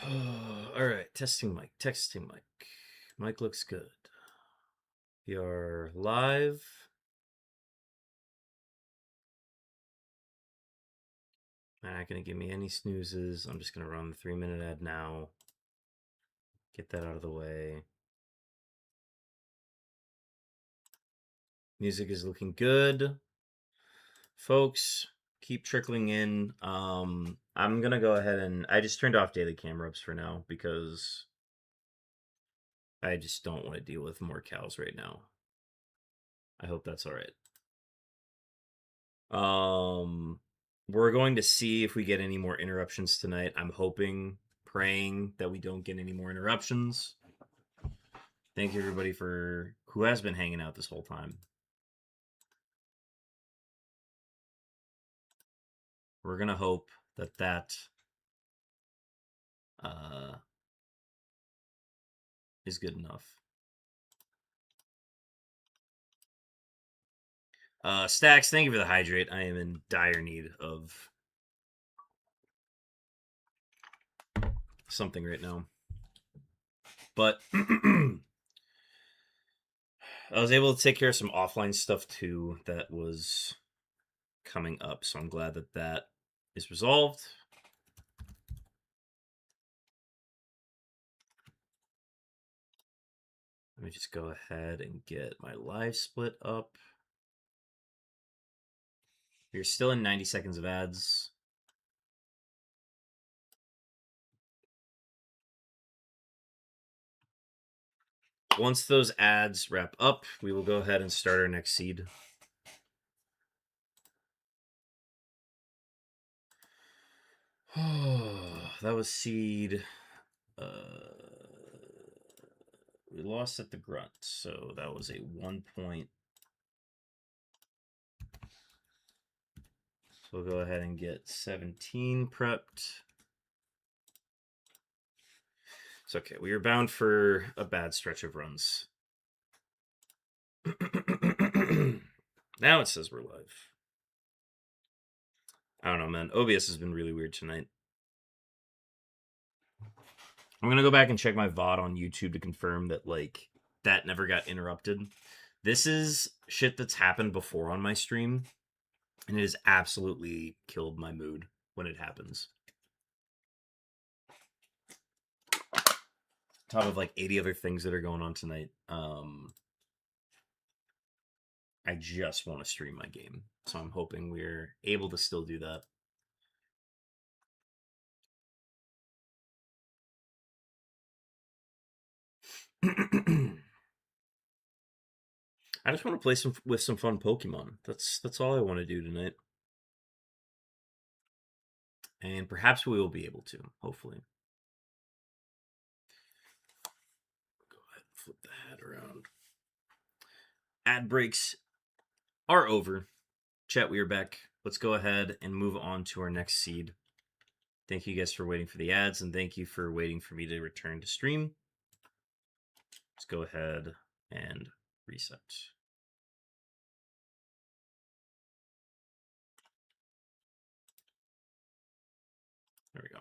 All right, testing mic, testing mic. Mic looks good. You're live. Not gonna give me any snoozes. I'm just gonna run the 3-minute ad now. Get that out of the way. Music is looking good. Folks, keep trickling in. I'm gonna go ahead and I just turned off daily camera ups for now because I just don't want to deal with more cows right now. I hope that's all right. We're going to see if we get any more interruptions tonight. I'm hoping, praying that we don't get any more interruptions. Thank you everybody for who has been hanging out this whole time. We're gonna hope that is good enough. Stacks, thank you for the hydrate. I am in dire need of something right now. But I was able to take care of some offline stuff too that was coming up, so I'm glad that is resolved. Let me just go ahead and get my live split up. We're still in 90 seconds of ads. Once those ads wrap up, we will go ahead and start our next seed. That was seed. We lost at the grunt, so that was a 1 point. So we'll go ahead and get 17 prepped. It's okay. We are bound for a bad stretch of runs. Now it says we're live. I don't know, man. OBS has been really weird tonight. I'm gonna go back and check my VOD on YouTube to confirm that like that never got interrupted. This is shit that's happened before on my stream, and it has absolutely killed my mood when it happens. Top of like 80 other things that are going on tonight. I just want to stream my game, so I'm hoping we're able to still do that. I just want to play with some fun Pokemon. That's all I want to do tonight. And perhaps we will be able to, hopefully. Go ahead and flip the hat around. Ad breaks are over. Chat, we are back. Let's go ahead and move on to our next seed. Thank you guys for waiting for the ads, and thank you for waiting for me to return to stream. Let's go ahead and reset. There we go.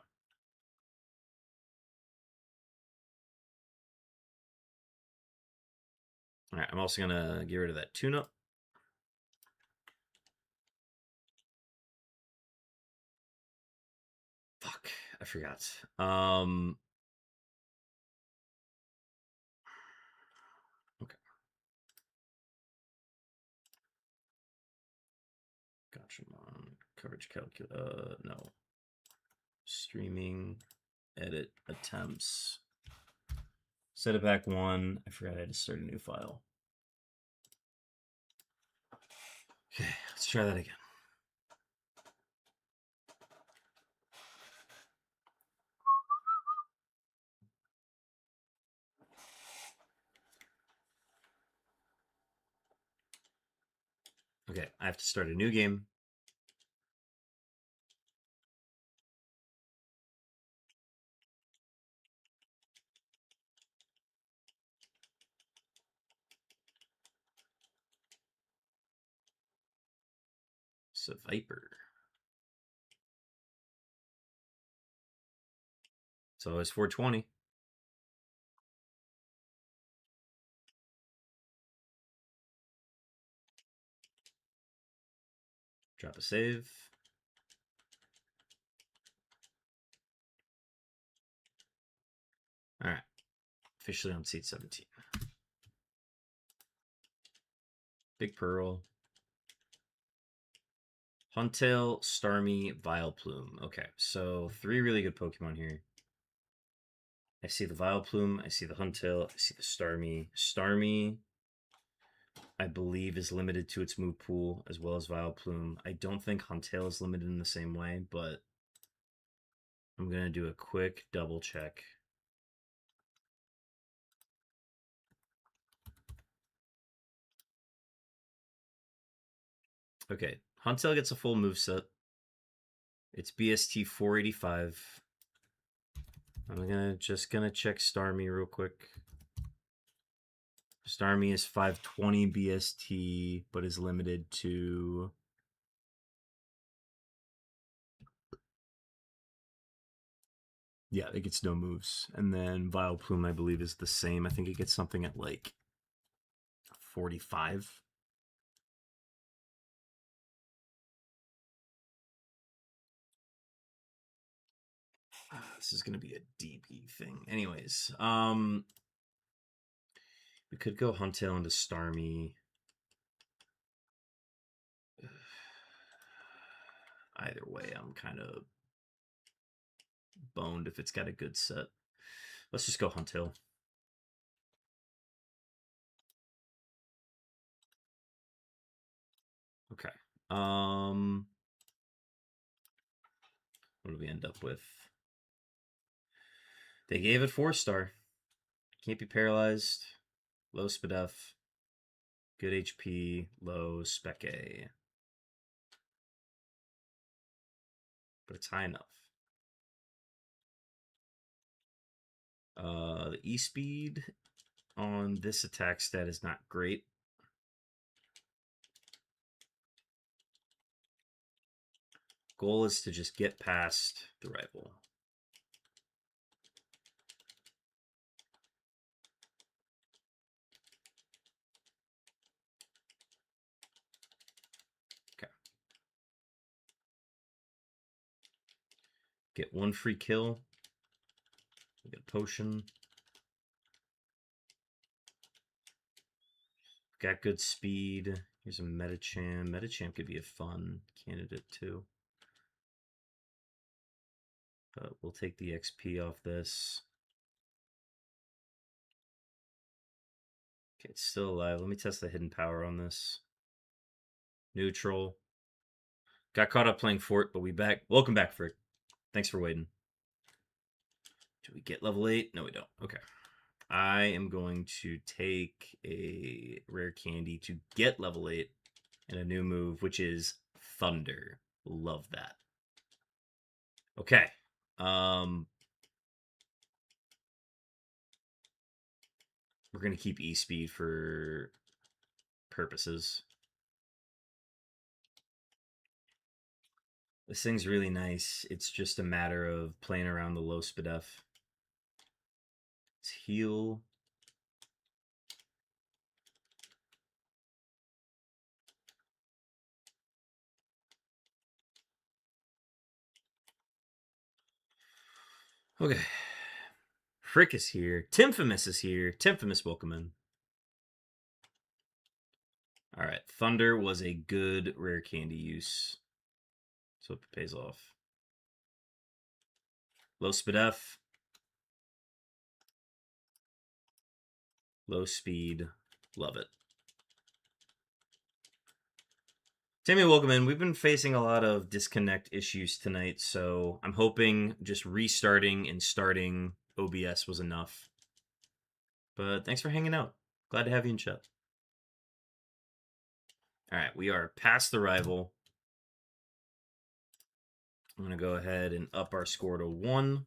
All right, I'm also going to get rid of that tune-up. Fuck, I forgot. Okay. Gotcha. Coverage calculator. No. Streaming, edit attempts. Set it back 1. I forgot I had to start a new file. Okay, let's try that again. Okay, I have to start a new game. So Viper. So it's 420. Drop a save. All right. Officially on seat 17. Big Pearl. Huntail, Starmie, Vileplume. Okay, so 3 really good Pokemon here. I see the Vileplume, I see the Huntail, I see the Starmie. Starmie, I believe, is limited to its move pool, as well as Vileplume. I don't think Huntail is limited in the same way, but I'm going to do a quick double check. Okay, Huntail gets a full moveset. It's BST 485. I'm just gonna check Starmie real quick. Starmie is 520 BST, but is limited to... Yeah, it gets no moves. And then Vileplume, I believe, is the same. I think it gets something at like 45. This is gonna be a DP thing. Anyways, we could go Huntail into Starmie. Either way, I'm kind of boned if it's got a good set. Let's just go Huntail. Okay. What do we end up with? They gave it 4-star. Can't be paralyzed. Low SPDF. Good HP. Low Spec A. But it's high enough. The E-Speed on this attack stat is not great. Goal is to just get past the rival. Okay. Get 1 free kill. Get a potion. Got good speed. Here's a Medicham. Medicham could be a fun candidate too. But we'll take the XP off this. Okay, it's still alive. Let me test the hidden power on this. Neutral. Got caught up playing Fort, but we back. Welcome back, Frick. Thanks for waiting. Do we get level 8? No, we don't. Okay. I am going to take a rare candy to get level 8 and a new move, which is Thunder. Love that. Okay. We're going to keep E-Speed for purposes. This thing's really nice. It's just a matter of playing around the low SPDF. Let's heal. Okay. Frick is here. Timphimous is here. Timphimous, welcome in. All right. Thunder was a good rare candy use. So it pays off. Low SPDF. Low speed. Love it. Tammy, welcome in. We've been facing a lot of disconnect issues tonight, so I'm hoping just restarting and starting OBS was enough. But thanks for hanging out. Glad to have you in chat. All right, we are past the rival. I'm going to go ahead and up our score to 1.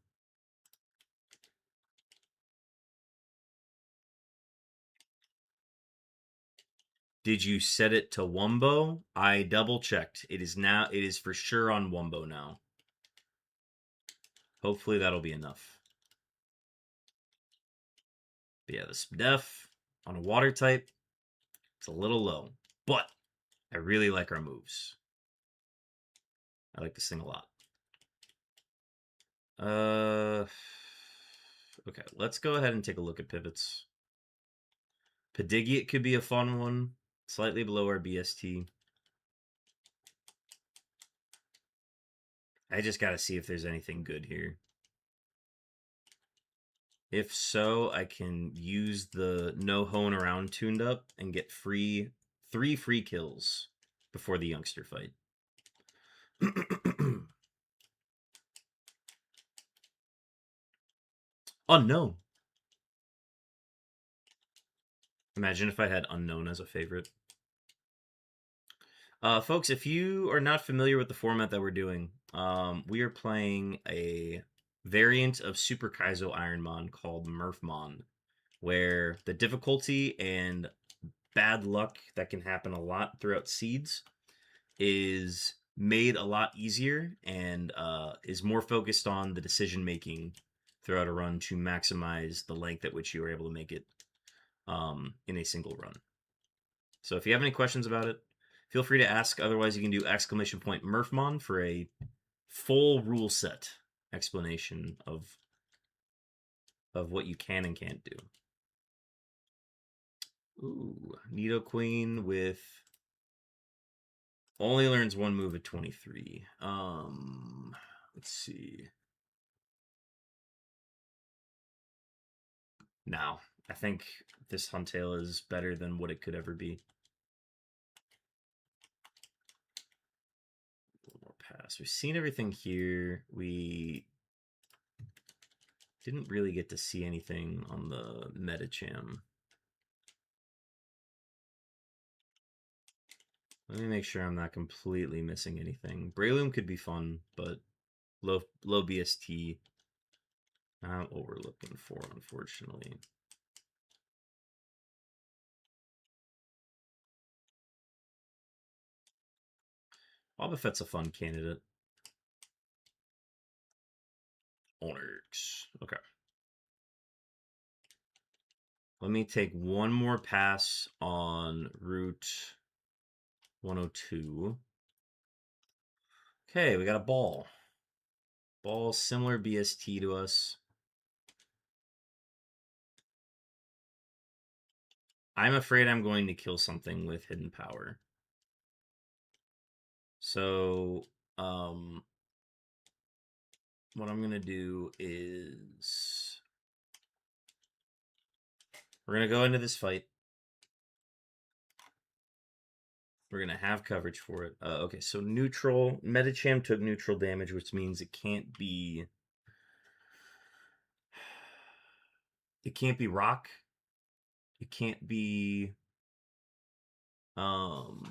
Did you set it to Wumbo? I double checked. It is for sure on Wumbo now. Hopefully that'll be enough. But yeah, this def on a water type, it's a little low. But I really like our moves. I like this thing a lot. Okay, let's go ahead and take a look at pivots. Pedigiet could be a fun one. Slightly below our BST. I just got to see if there's anything good here. If so, I can use the no hone around tuned up and get 3 free kills before the youngster fight. Unknown. Imagine if I had Unknown as a favorite. Folks, if you are not familiar with the format that we're doing, we are playing a variant of Super Kaizo Ironmon called Murphmon, where the difficulty and bad luck that can happen a lot throughout seeds is made a lot easier and is more focused on the decision making throughout a run to maximize the length at which you are able to make it in a single run. So if you have any questions about it, feel free to ask. Otherwise, you can do !Murphmon for a full rule set explanation of what you can and can't do. Ooh, Nidoqueen with only learns one move at 23. Let's see. Now, I think this Huntail is better than what it could ever be. A little more pass. We've seen everything here. We didn't really get to see anything on the Metacham. Let me make sure I'm not completely missing anything. Breloom could be fun, but low BST. Not what we're looking for, unfortunately. Wobbuffet's a fun candidate. Onix. Okay. Let me take one more pass on Route 102. Okay, we got a ball. Ball similar BST to us. I'm afraid I'm going to kill something with hidden power. So, what I'm going to do is we're going to go into this fight. We're going to have coverage for it. Okay, so neutral. Metacham took neutral damage, which means it can't be... It can't be rock. It can't be... Wow,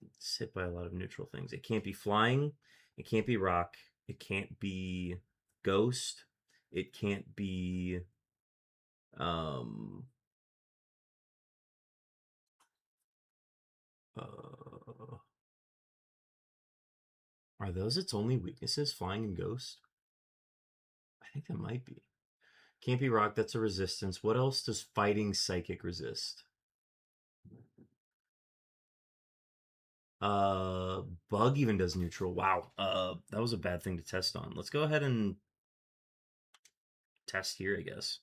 it's hit by a lot of neutral things. It can't be flying. It can't be rock. It can't be ghost. It can't be... Are those its only weaknesses, flying and ghost? I think that might be. Can't be rock, that's a resistance. What else does fighting psychic resist? Bug even does neutral. Wow. That was a bad thing to test on. Let's go ahead and test here, I guess.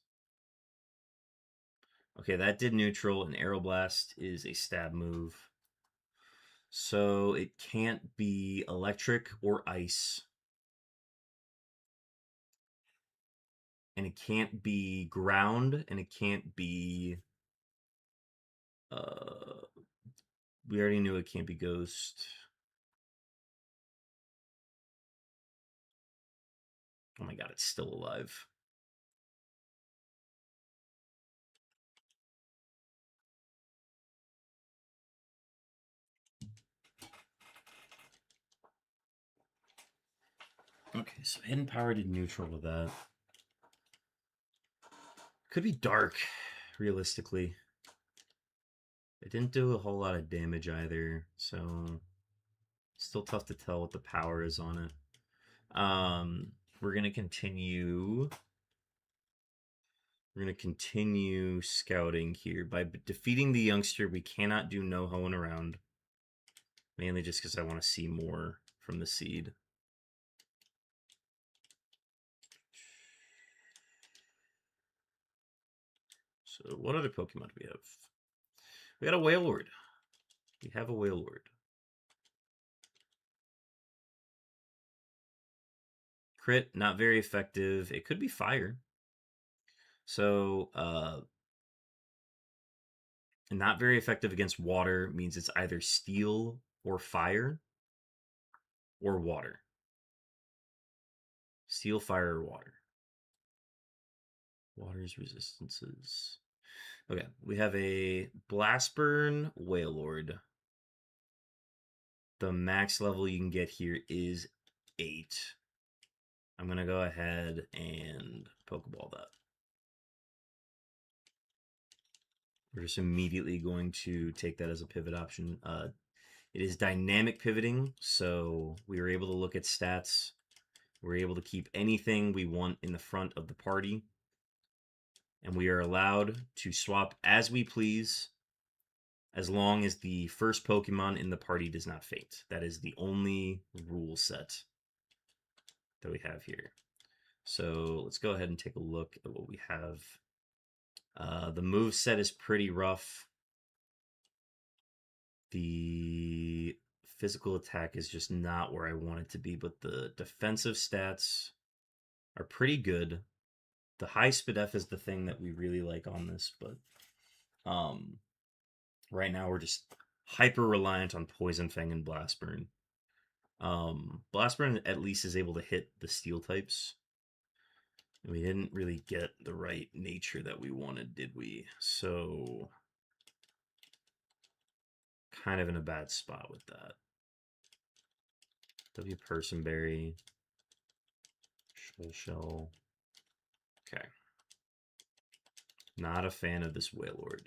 Okay, that did neutral, and Aeroblast is a stab move. So it can't be electric or ice. And it can't be ground, and it can't be... we already knew it can't be ghost. Oh my god, it's still alive. Okay, so hidden power did neutral with that. Could be dark, realistically. It didn't do a whole lot of damage either, so still tough to tell what the power is on it. We're gonna continue. We're going to continue scouting here. By defeating the youngster, we cannot do no hoeing around. Mainly just because I want to see more from the seed. So what other Pokemon do we have? We got a Wailord. We have a Wailord. Crit, not very effective. It could be fire. So, not very effective against water means it's either steel or fire or water. Steel, fire, or water. Water's resistances. Okay, we have a Blastburn Wailord. The max level you can get here is 8. I'm going to go ahead and Pokeball that. We're just immediately going to take that as a pivot option. It is dynamic pivoting, so we were able to look at stats. We're able to keep anything we want in the front of the party. And we are allowed to swap as we please as long as the first Pokemon in the party does not faint. That is the only rule set that we have here. So let's go ahead and take a look at what we have. The move set is pretty rough. The physical attack is just not where I want it to be, but the defensive stats are pretty good. The high SPDF is the thing that we really like on this, but right now we're just hyper reliant on Poison Fang and Blastburn. Blastburn at least is able to hit the steel types. And we didn't really get the right nature that we wanted, did we? So kind of in a bad spot with that. W Personberry. Shell. Okay. Not a fan of this Wailord.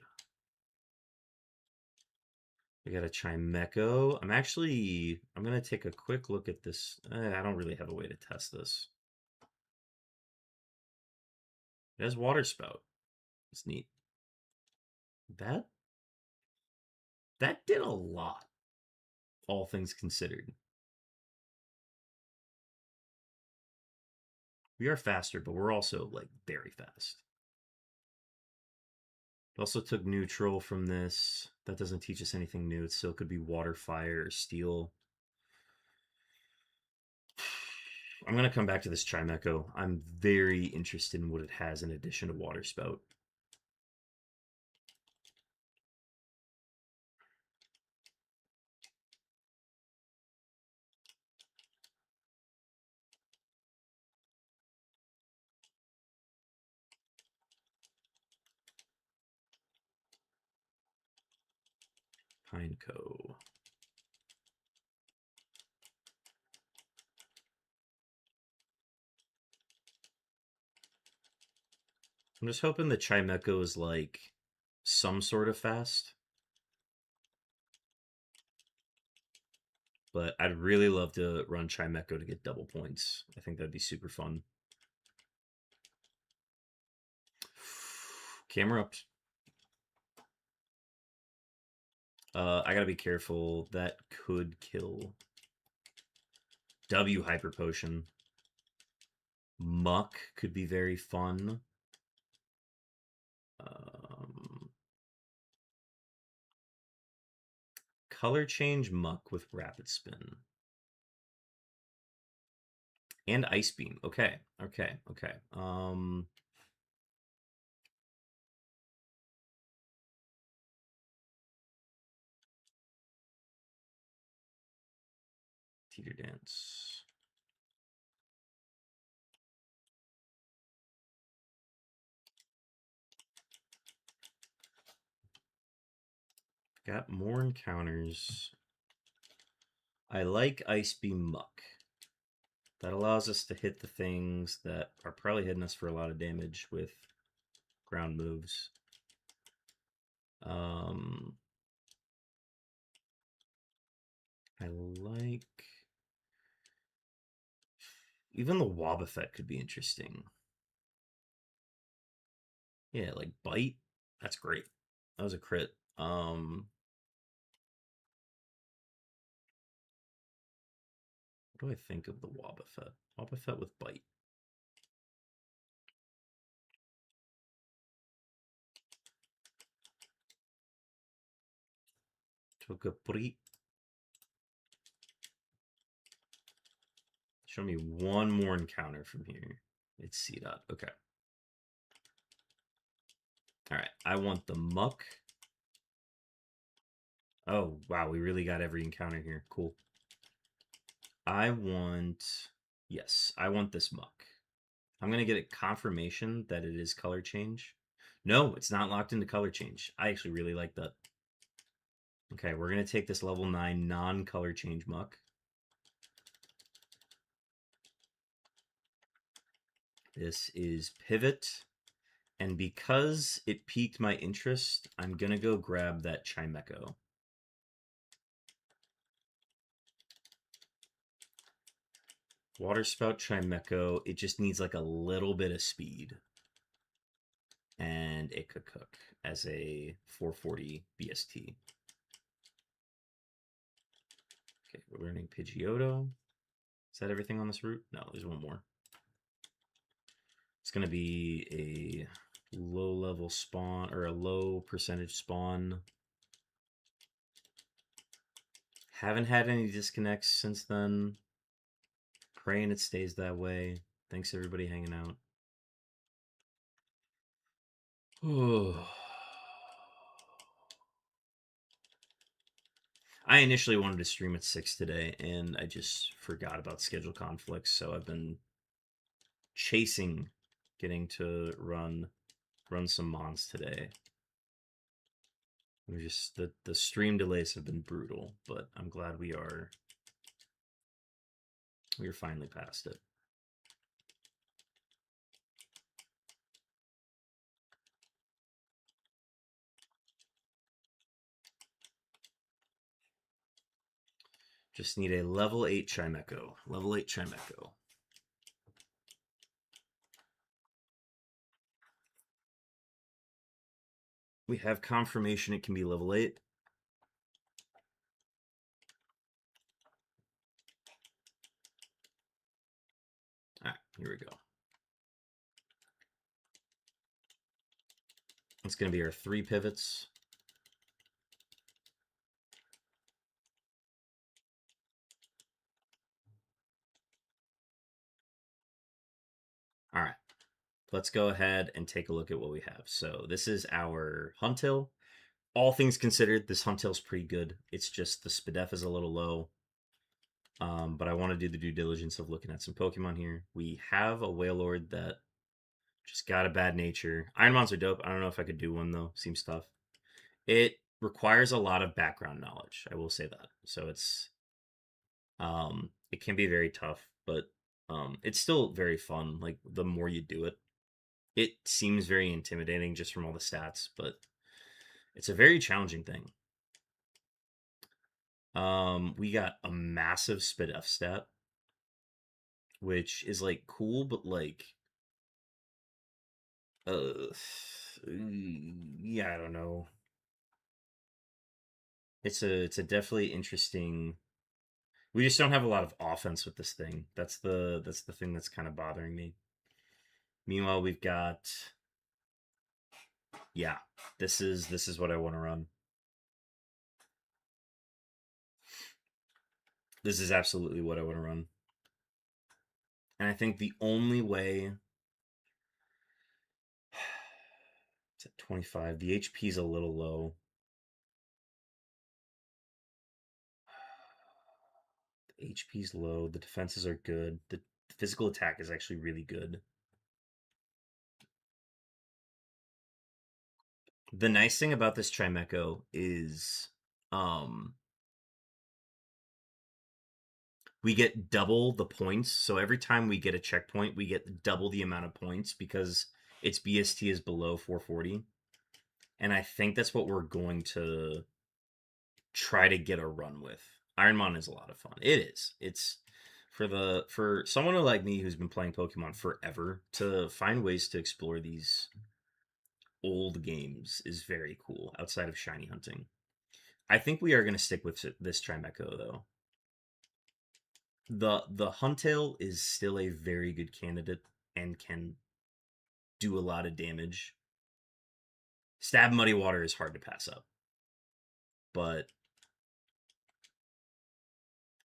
We got a Chimecho. I'm going to take a quick look at this. I don't really have a way to test this. It has Water Spout. It's neat. That did a lot, all things considered. We are faster, but we're also, like, very fast. It also took neutral from this. That doesn't teach us anything new. It still could be water, fire, or steel. I'm going to come back to this Chimecho. I'm very interested in what it has in addition to Water Spout. Pineco. I'm just hoping the Chimecho is like some sort of fast. But I'd really love to run Chimecho to get double points. I think that'd be super fun. Camera up. I gotta be careful. That could kill. W Hyper Potion. Muck could be very fun. Color change Muck with Rapid Spin. And Ice Beam. Okay. Teeter Dance. Got more encounters. I like Ice Beam Muck. That allows us to hit the things that are probably hitting us for a lot of damage with ground moves. I like... Even the Wobbuffet could be interesting. Yeah, like bite. That's great. That was a crit. What do I think of the Wobbuffet? Wobbuffet with bite. Tokapri. Show me one more encounter from here. It's C dot. Okay. All right. I want the muck. Oh, wow. We really got every encounter here. Cool. I want... Yes, I want this muck. I'm going to get a confirmation that it is color change. No, it's not locked into color change. I actually really like that. Okay, we're going to take this level 9 non-color change muck. This is pivot. And because it piqued my interest, I'm going to go grab that Chimecho. Water Spout Chimecho, it just needs like a little bit of speed. And it could cook as a 440 BST. Okay, we're learning Pidgeotto. Is that everything on this route? No, there's one more. It's going to be a low-level spawn, or a low percentage spawn. Haven't had any disconnects since then. Praying it stays that way. Thanks, everybody, hanging out. I initially wanted to stream at 6 today, and I just forgot about schedule conflicts, so I've been chasing getting to run some mons today. We're just the stream delays have been brutal, but I'm glad we are finally past it. Just need a level 8 Chimecho. Level 8 Chimecho. We have confirmation it can be level 8. All right, here we go. It's going to be our 3 pivots. All right, let's go ahead and take a look at what we have. So this is our Huntail. All things considered, this Huntail's pretty good. It's just the Spadef is a little low. But I want to do the due diligence of looking at some Pokemon here. We have a Wailord that just got a bad nature. Ironmons are dope. I don't know if I could do one, though. Seems tough. It requires a lot of background knowledge. I will say that. So it can be very tough, but it's still very fun. Like, the more you do it, it seems very intimidating just from all the stats, but it's a very challenging thing. We got a massive Spadef stat, which is like cool, but like, yeah, I don't know. It's a definitely interesting. We just don't have a lot of offense with this thing. That's the thing that's kind of bothering me. Meanwhile, we've got, yeah, this is what I want to run. This is absolutely what I want to run. And I think the only way, it's at 25. The HP is a little low. The HP is low. The defenses are good. The physical attack is actually really good. The nice thing about this Chimecho is we get double the points. So every time we get a checkpoint, we get double the amount of points because its BST is below 440. And I think that's what we're going to try to get a run with. Ironmon is a lot of fun. It is. It's for someone like me who's been playing Pokemon forever to find ways to explore these old games is very cool outside of shiny hunting. I think we are going to stick with this Trimecho though. The Huntail is still a very good candidate and can do a lot of damage. Stab Muddy Water is hard to pass up. But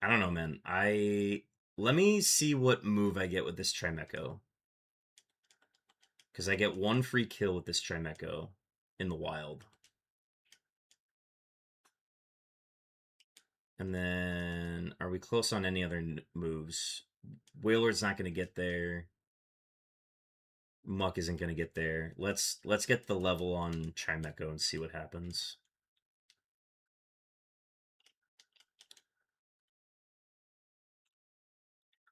I don't know, man. Let me see what move I get with this Trimecho. Because I get one free kill with this Trimecho in the wild. And then, are we close on any other moves? Whalord's not going to get there. Muck isn't going to get there. Let's get the level on Trimecho and see what happens.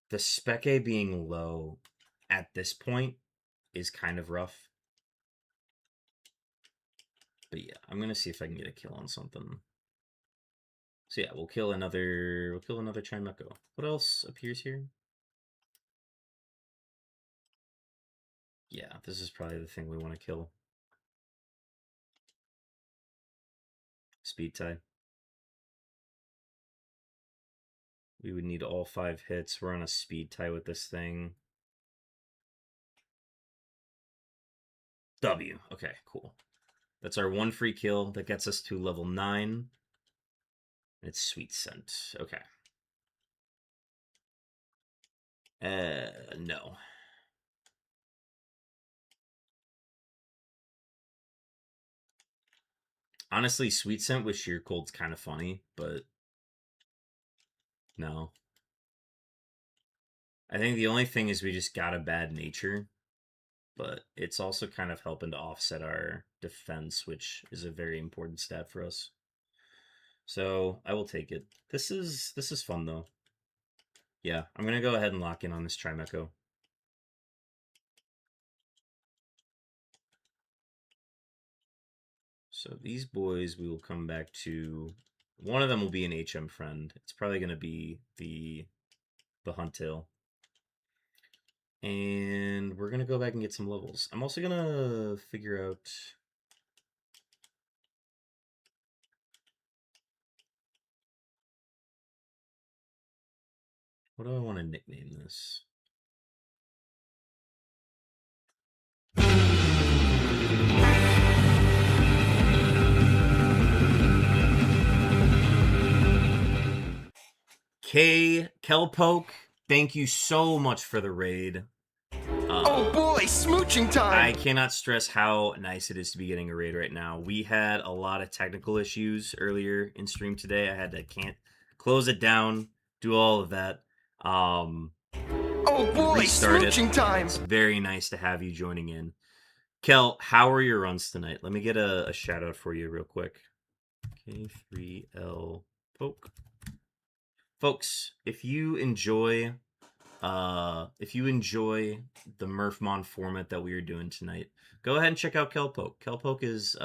The Spec being low at this point is kind of rough. But yeah, I'm going to see if I can get a kill on something. So yeah, we'll kill another Trimecho. What else appears here? Yeah, this is probably the thing we want to kill. Speed tie. We would need all 5 hits. We're on a speed tie with this thing. W. Okay, cool. That's our one free kill. That gets us to level 9. It's Sweet Scent. Okay. No. Honestly, Sweet Scent with Sheer Cold's kind of funny, but no. I think the only thing is we just got a bad nature, but it's also kind of helping to offset our defense, which is a very important stat for us. So I will take it. This is fun though. Yeah, I'm gonna go ahead and lock in on this Trimecho. So these boys we will come back to. One of them will be an HM friend. It's probably gonna be the Huntail. And we're gonna go back and get some levels. I'm also gonna figure out. What do I want to nickname this? Kelpoke, thank you so much for the raid. Oh boy, smooching time! I cannot stress how nice it is to be getting a raid right now. We had a lot of technical issues earlier in stream today. I had to close it down, do all of that. Oh boy, smooching time! It's very nice to have you joining in. Kel, how are your runs tonight? Let me get a shout out for you real quick. K3L Poke. Folks, if you enjoy the Murphmon format that we are doing tonight, go ahead and check out Kelpoke. Kelpoke is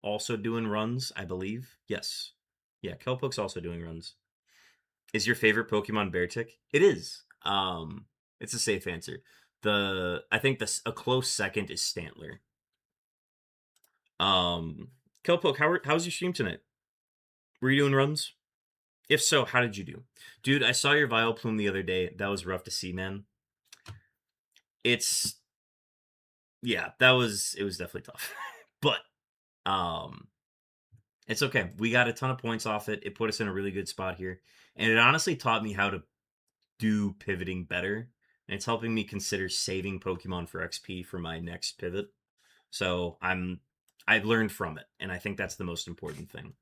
also doing runs, I believe. Yes. Yeah, Kelpoke's also doing runs. Is your favorite Pokemon Beartic? It is. It's a safe answer. I think a close second is Stantler. Kelpoke, how's your stream tonight? Were you doing runs? If so, how did you do? Dude, I saw your Vileplume the other day. That was rough to see, man. It was definitely tough. But it's okay. We got a ton of points off it. It put us in a really good spot here. And it honestly taught me how to do pivoting better. And it's helping me consider saving Pokemon for XP for my next pivot. So I've learned from it, and I think that's the most important thing.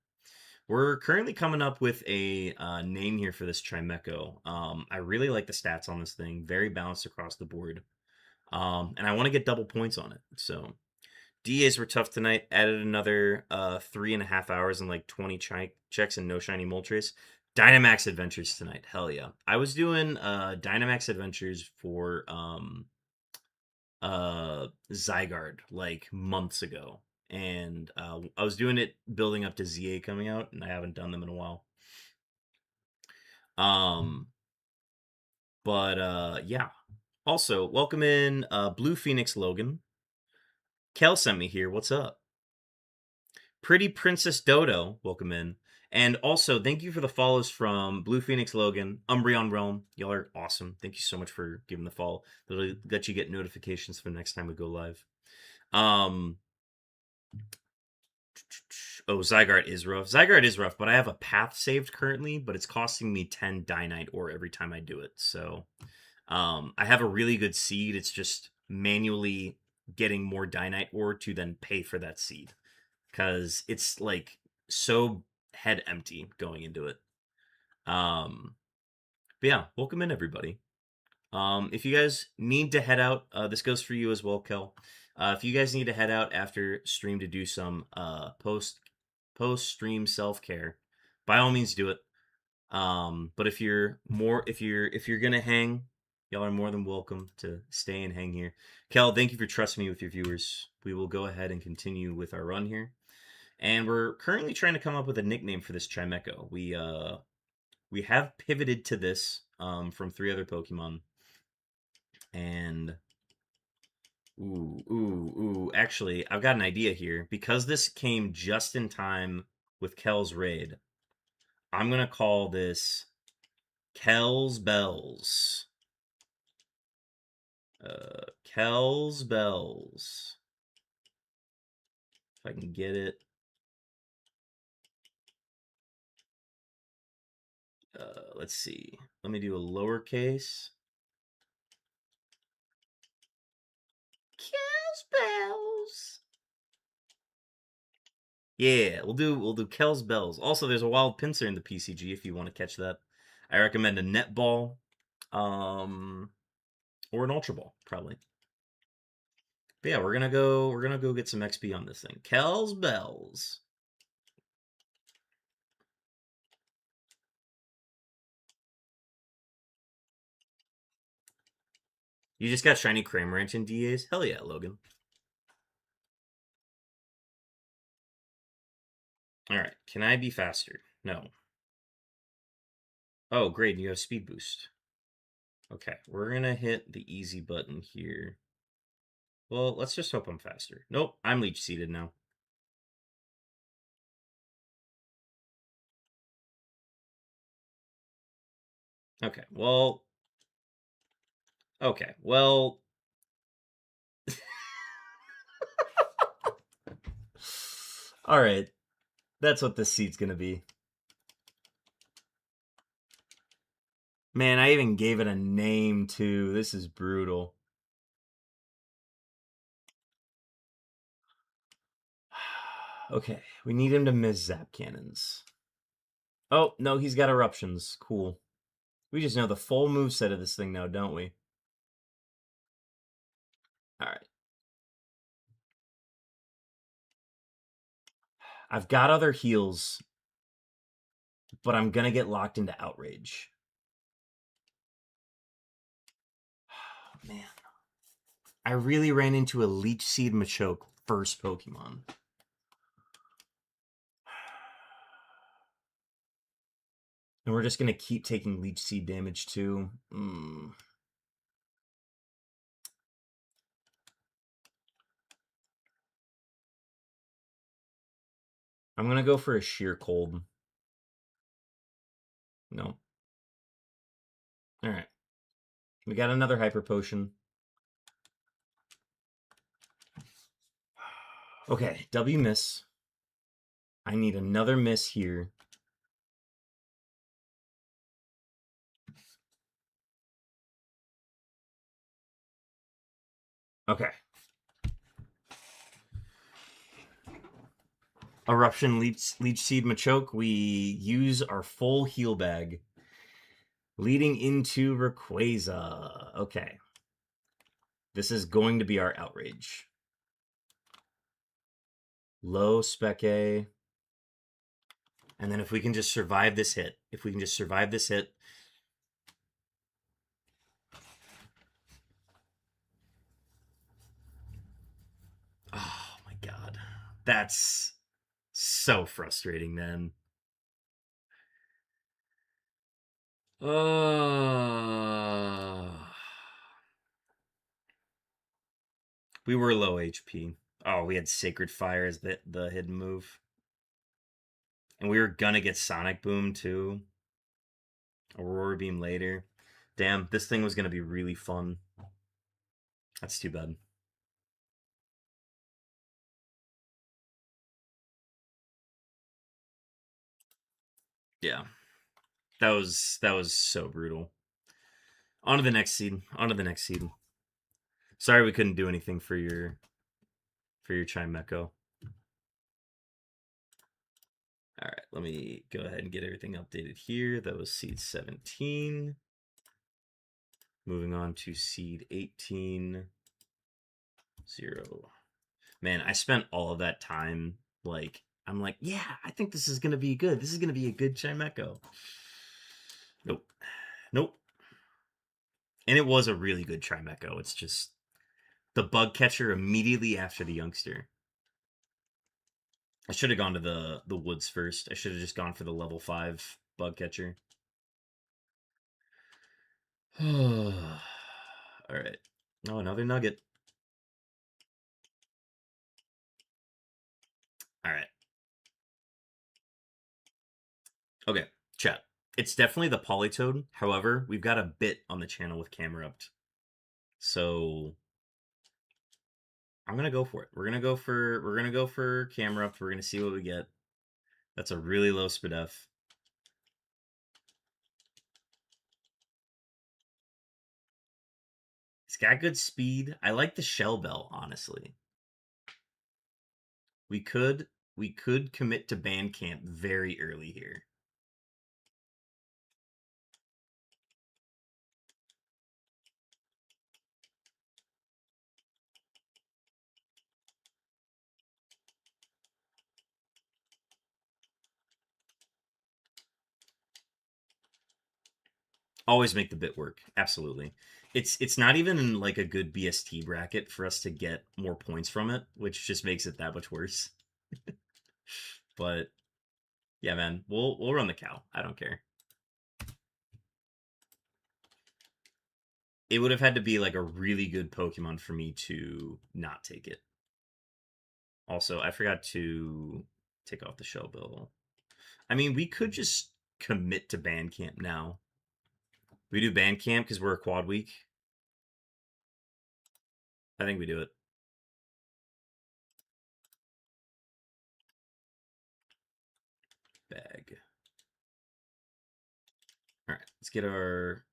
We're currently coming up with a name here for this Trimecho. I really like the stats on this thing. Very balanced across the board. And I want to get double points on it. So DAs were tough tonight. Added another 3.5 hours and like 20 checks and no shiny Moltres. Dynamax Adventures tonight. Hell yeah. I was doing Dynamax Adventures for Zygarde like months ago. And I was doing it building up to ZA coming out, and I haven't done them in a while. But yeah. Also, welcome in Blue Phoenix Logan. Kel sent me here. What's up? Pretty Princess Dodo, welcome in. And also, thank you for the follows from Blue Phoenix Logan, Umbreon Realm. Y'all are awesome. Thank you so much for giving the follow. That'll let you get notifications for next time we go live. Oh, Zygarde is rough. Zygarde is rough, but I have a path saved currently, but it's costing me 10 Dynite ore every time I do it. So I have a really good seed. It's just manually getting more Dynite ore to then pay for that seed. Because it's like so head empty going into it. But yeah, welcome in everybody. If you guys need to head out, this goes for you as well, Kel. If you guys need to head out after stream to do some post stream self care, by all means do it. But if you're gonna hang, y'all are more than welcome to stay and hang here. Kel, thank you for trusting me with your viewers. We will go ahead and continue with our run here. And we're currently trying to come up with a nickname for this Chimecho. We have pivoted to this from 3 other Pokemon. And actually, I've got an idea here. Because this came just in time with Kel's raid, I'm gonna call this Kel's Bells. Kel's Bells. If I can get it. Let's see. Let me do a lowercase. Kel's Bells. Yeah, we'll do Kel's Bells. Also, there's a wild pincer in the PCG if you want to catch that. I recommend a netball, or an ultra ball, probably. But yeah, we're gonna go get some XP on this thing. Kel's Bells. You just got shiny Cramorant in DAs? Hell yeah, Logan. Alright, can I be faster? No. Oh, great, you have speed boost. Okay, we're gonna hit the easy button here. Well, let's just hope I'm faster. Nope, I'm leech seeded now. Okay, well... Okay, well... Alright, that's what this seed's gonna be. Man, I even gave it a name, too. This is brutal. Okay, we need him to miss Zap Cannons. Oh, no, he's got Eruptions. Cool. We just know the full moveset of this thing now, don't we? Alright. I've got other heals, but I'm gonna get locked into Outrage. Oh, man. I really ran into a Leech Seed Machoke first Pokemon. And we're just gonna keep taking Leech Seed damage, too. I'm gonna go for a Sheer Cold. No. Alright. We got another Hyper Potion. Okay, W miss. I need another miss here. Okay. Eruption Leech Seed Machoke. We use our full heal bag. Leading into Rayquaza. Okay. This is going to be our Outrage. Low Spec A. And then if we can just survive this hit. Oh my god. That's so frustrating, man. We were low HP. Oh, we had Sacred Fire as the hidden move. And we were gonna get Sonic Boom too. Aurora Beam later. Damn, this thing was gonna be really fun. That's too bad. Yeah. That was so brutal. On to the next seed. On to the next seed. Sorry we couldn't do anything for your Chimecho. All right, let me go ahead and get everything updated here. That was seed 17. Moving on to seed 18. 0. Man, I spent all of that time like I'm like, yeah, I think this is gonna be good. This is gonna be a good Chimecho. Nope. Nope. And it was a really good Chimecho. It's just the bug catcher immediately after the youngster. I should have gone to the woods first. I should have just gone for the level 5 bug catcher. All right. Oh, another nugget. All right. Okay, chat. It's definitely the Polytoad. However, we've got a bit on the channel with Camerupt. So I'm gonna go for it. We're gonna go for Camerupt. We're gonna see what we get. That's a really low SPDF. It's got good speed. I like the Shell Bell, honestly. We could commit to Bandcamp very early here. Always make the bit work. Absolutely. It's not even in like a good BST bracket for us to get more points from it, which just makes it that much worse. But yeah, man, we'll run the cow. I don't care. It would have had to be like a really good Pokemon for me to not take it. Also, I forgot to take off the Shell Bill. I mean, we could just commit to Bandcamp now. We do Bandcamp because we're a quad week. I think we do it. Bag. All right, let's get our...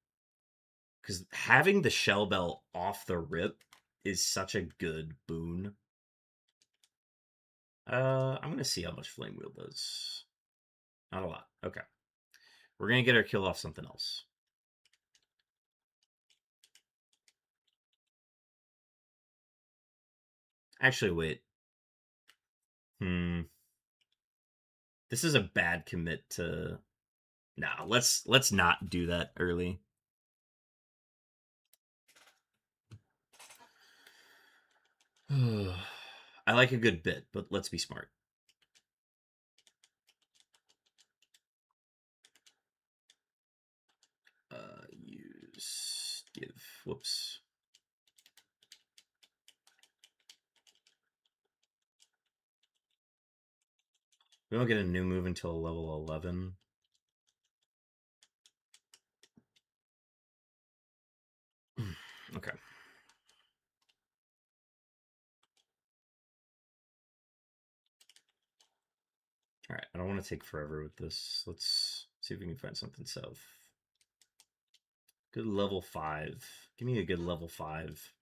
Because having the Shell Bell off the rip is such a good boon. I'm going to see how much Flame Wheel does. Not a lot. Okay. We're going to get our kill off something else. Actually, wait. This is a bad commit to... Nah, let's not do that early. I like a good bit, but let's be smart. Use give. Whoops. We don't get a new move until level 11. Okay. All right. I don't want to take forever with this. Let's see if we can find something south. Good level 5. Give me a good level 5.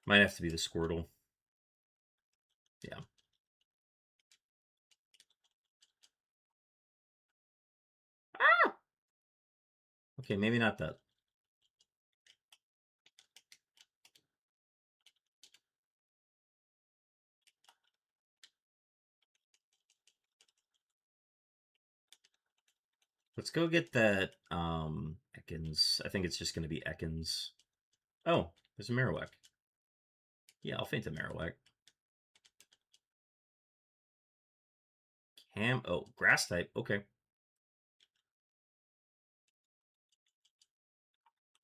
Might have to be the Squirtle. Yeah. Ah! Okay, maybe not that. Let's go get that Ekans. I think it's just going to be Ekans. Oh, there's a Marowak. Yeah, I'll faint a Marowak. Oh, grass type. Okay.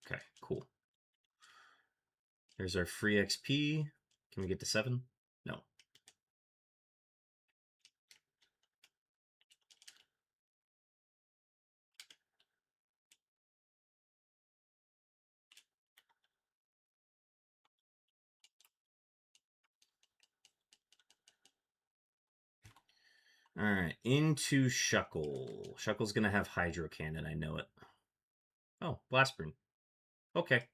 Okay, cool. There's our free XP. Can we get to 7? No. All right, into Shuckle. Shuckle's going to have Hydro Cannon, I know it. Oh, Blast Burn. Okay.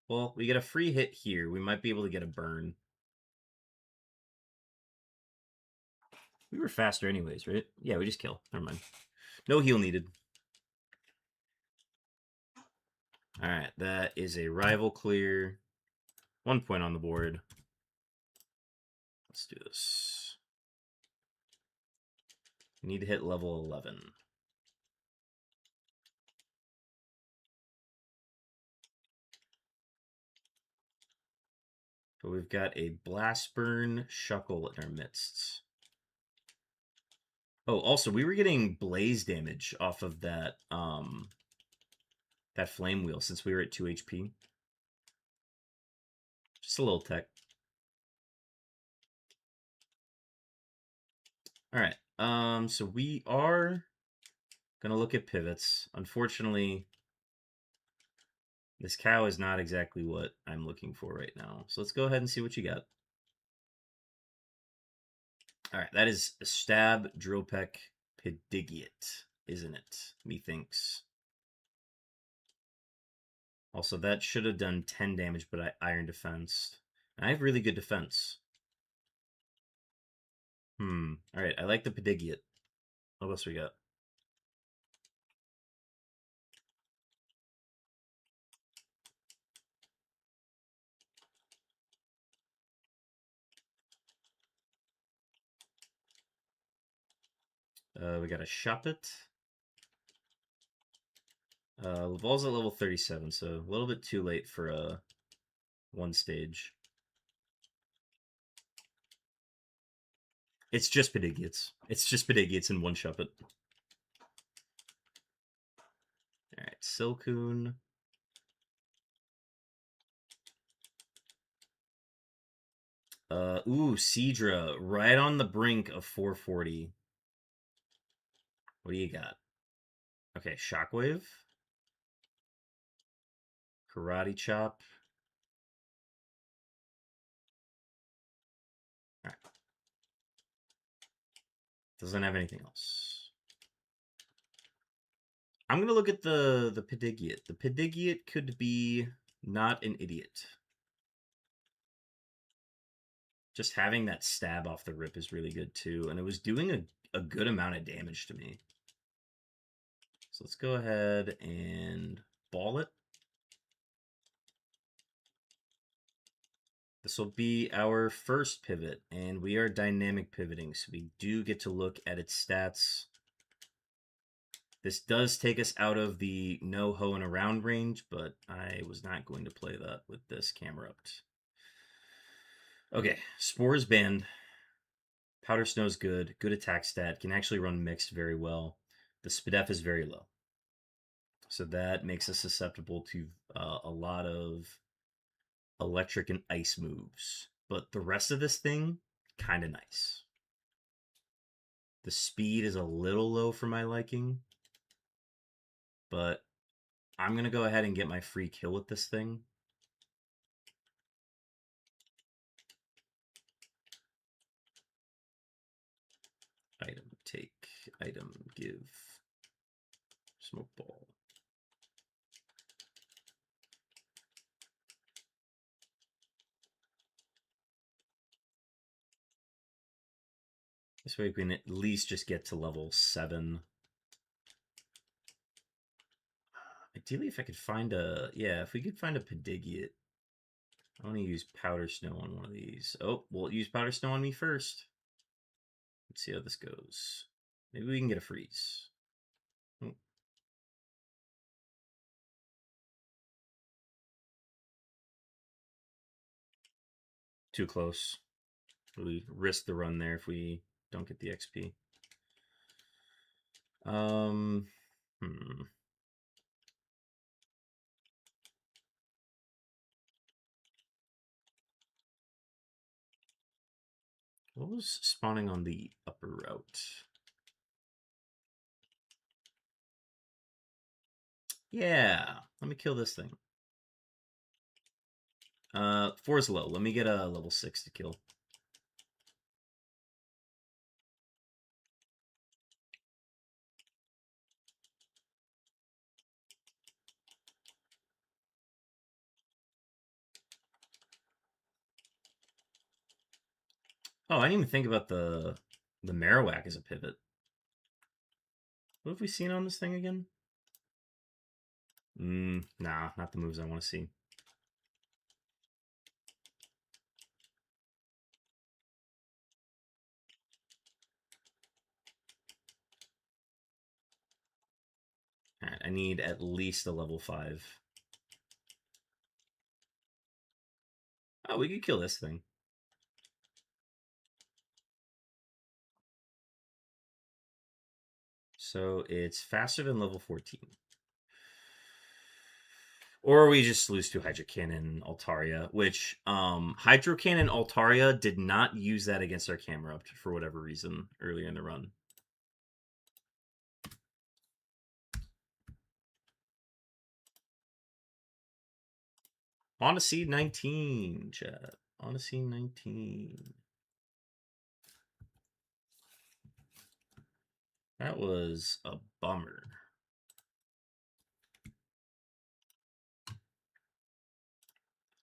Well, we get a free hit here. We might be able to get a burn. We were faster anyways, right? Yeah, we just kill. Never mind. No heal needed. All right, that is a rival clear. 1 point on the board. Let's do this. We need to hit level 11. But we've got a Blast Burn Shuckle in our midst. Oh, also, we were getting blaze damage off of that that flame wheel since we were at 2 HP. Just a little tech. All right. So we are gonna look at pivots. Unfortunately, this cow is not exactly what I'm looking for right now. So let's go ahead and see what you got. All right, that is a Stab, Drilpeck, Pedigiate, isn't it? Methinks. Also, that should have done 10 damage, but I Iron Defense. And I have really good defense. All right, I like the Pedigiate. What else we got? We got a Shuppet. Laval's at level 37, so a little bit too late for a one stage. It's just Pedigiates. It's just Pedigiates and one Shuppet. Alright, Silcoon. Seadra, right on the brink of 440. What do you got? Okay, Shockwave. Karate Chop. Alright. Doesn't have anything else. I'm gonna look at the Pedigiate. The Pedigiate could be not an idiot. Just having that stab off the rip is really good too, and it was doing a good amount of damage to me. So let's go ahead and ball it. This will be our first pivot, and we are dynamic pivoting, so we do get to look at its stats. This does take us out of the no hoeing around range, but I was not going to play that with this camera up. Okay, Spores banned. Powder Snow's good. Good attack stat. Can actually run mixed very well. The SPDEF is very low. So that makes us susceptible to a lot of electric and ice moves. But the rest of this thing, kind of nice. The speed is a little low for my liking. But I'm going to go ahead and get my free kill with this thing. Item, take, item, give, smoke ball. This way we can at least just get to level 7. Ideally, if I could find a... Yeah, if we could find a Pedigiate. I want to use Powder Snow on one of these. Oh, we'll use Powder Snow on me first. Let's see how this goes. Maybe we can get a freeze. Oh. Too close. We risk the run there if we don't get the XP. What was spawning on the upper route? Yeah, let me kill this thing. 4 is low. Let me get a level 6 to kill. Oh, I didn't even think about the Marowak as a pivot. What have we seen on this thing again? Nah, not the moves I want to see. Alright, I need at least a level 5. Oh, we could kill this thing. So it's faster than level 14. Or we just lose to Hydro Cannon Altaria, which Hydro Cannon Altaria did not use that against our Camerupt for whatever reason earlier in the run. On to seed 19, chat. On to seed 19. That was a bummer.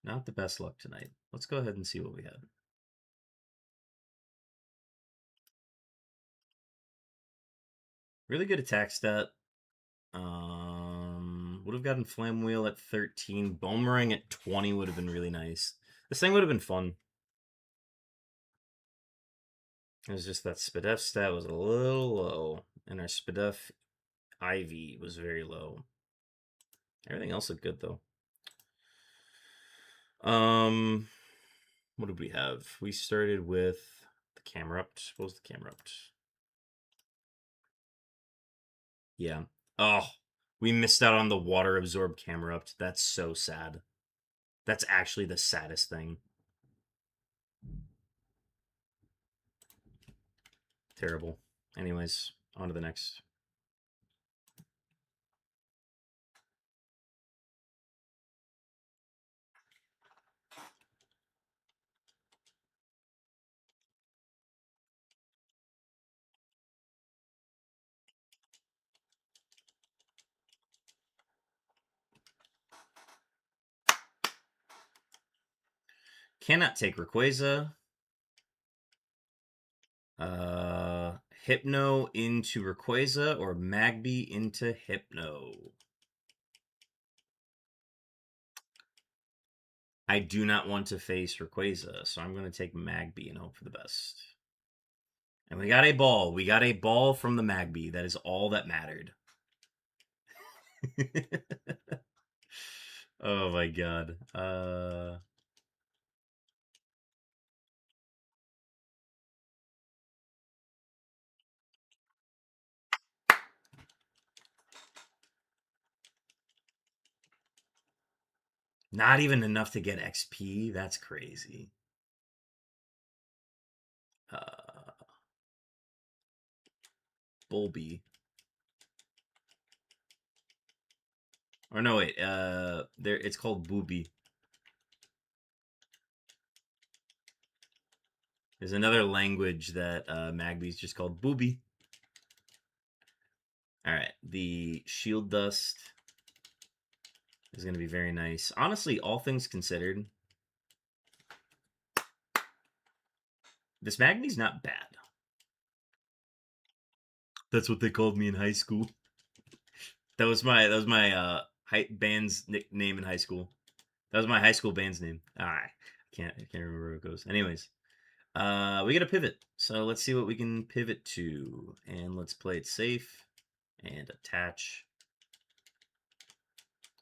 Not the best luck tonight. Let's go ahead and see what we had. Really good attack stat. Would have gotten Flam Wheel at 13. Boomerang at 20 would have been really nice. This thing would have been fun. It was just that Spadef stat was a little low. And our Spadef Ivy was very low. Everything else looked good, though. What did we have? We started with the Camerupt. What was the Camerupt? Yeah. Oh, we missed out on the water absorbed Camerupt. That's so sad. That's actually the saddest thing. Terrible. Anyways, on to the next. Cannot take Rayquaza. Hypno into Rayquaza or Magby into Hypno. I do not want to face Rayquaza, so I'm going to take Magby and hope for the best. And we got a ball. We got a ball from the Magby. That is all that mattered. Oh my god. Not even enough to get XP? That's crazy. Bulby. Or no, wait. It's called Booby. There's another language that Magby's just called Booby. All right, the Shield Dust is going to be very nice. Honestly, all things considered, this Magby's not bad. That's what they called me in high school. That was my band's nickname in high school. That was my high school band's name. I can't remember where it goes. Anyways, we get a pivot. So let's see what we can pivot to, and let's play it safe and attach.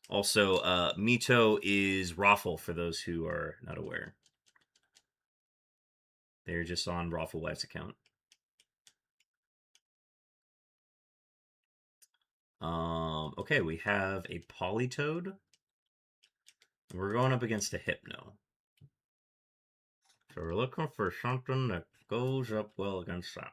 Also, Mito is Raffle for those who are not aware. They're just on MURPHLEAGUE's account. Okay, we have a Politoed. We're going up against a Hypno. So we're looking for something that goes up well against that.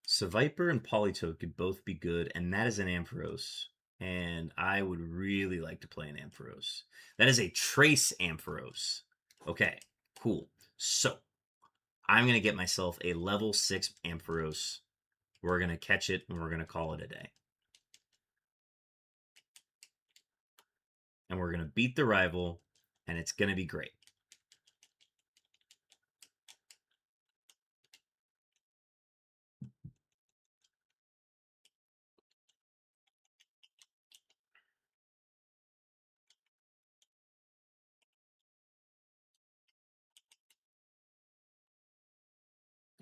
Seviper and Politoed could both be good, and that is an Ampharos. And I would really like to play an Ampharos. That is a Trace Ampharos. Okay, cool. So I'm going to get myself a level 6 Ampharos. We're going to catch it, and we're going to call it a day. And we're going to beat the rival, and it's going to be great.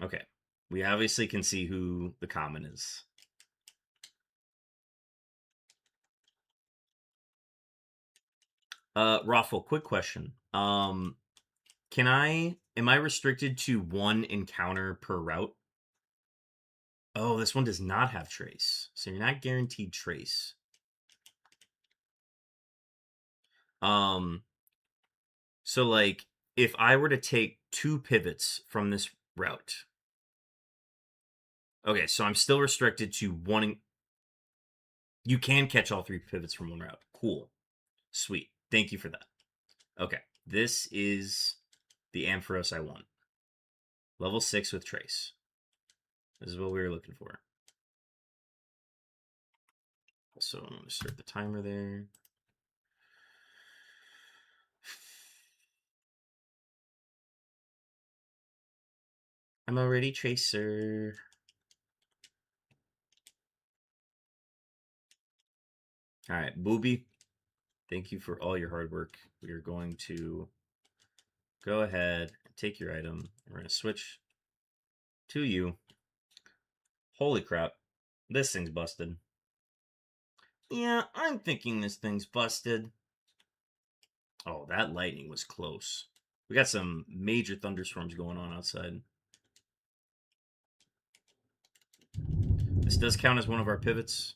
Okay, we obviously can see who the common is. Raffle, quick question. Am I restricted to one encounter per route? Oh, this one does not have trace. So you're not guaranteed trace. So like if I were to take 2 pivots from this route. Okay, so I'm still restricted to one. You can catch all 3 pivots from one route. Cool. Sweet. Thank you for that. Okay, this is the Ampharos I want. Level 6 with trace. This is what we were looking for. So I'm going to start the timer there. I'm already Tracer. All right, Booby, thank you for all your hard work. We are going to go ahead and take your item. We're going to switch to you. Holy crap, this thing's busted. Yeah, I'm thinking this thing's busted. Oh, that lightning was close. We got some major thunderstorms going on outside. This does count as one of our pivots.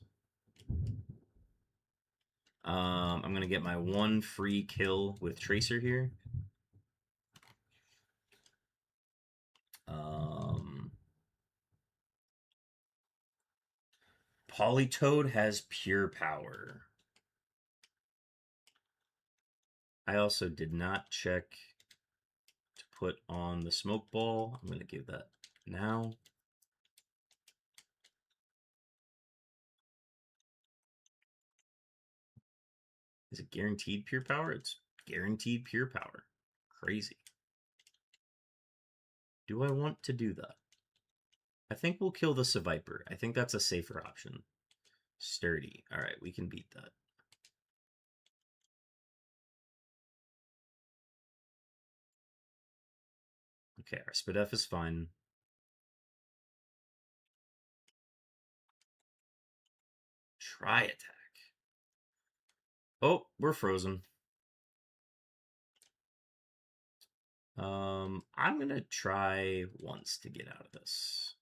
I'm going to get my 1 free kill with Tracer here. Politoed has pure power. I also did not check to put on the smoke ball. I'm going to give that now. Is it guaranteed pure power? It's guaranteed pure power. Crazy. Do I want to do that? I think we'll kill the Seviper. I think that's a safer option. Sturdy. All right, we can beat that. Okay, our Spadef is fine. Try attack. Oh, we're frozen. I'm going to try once to get out of this.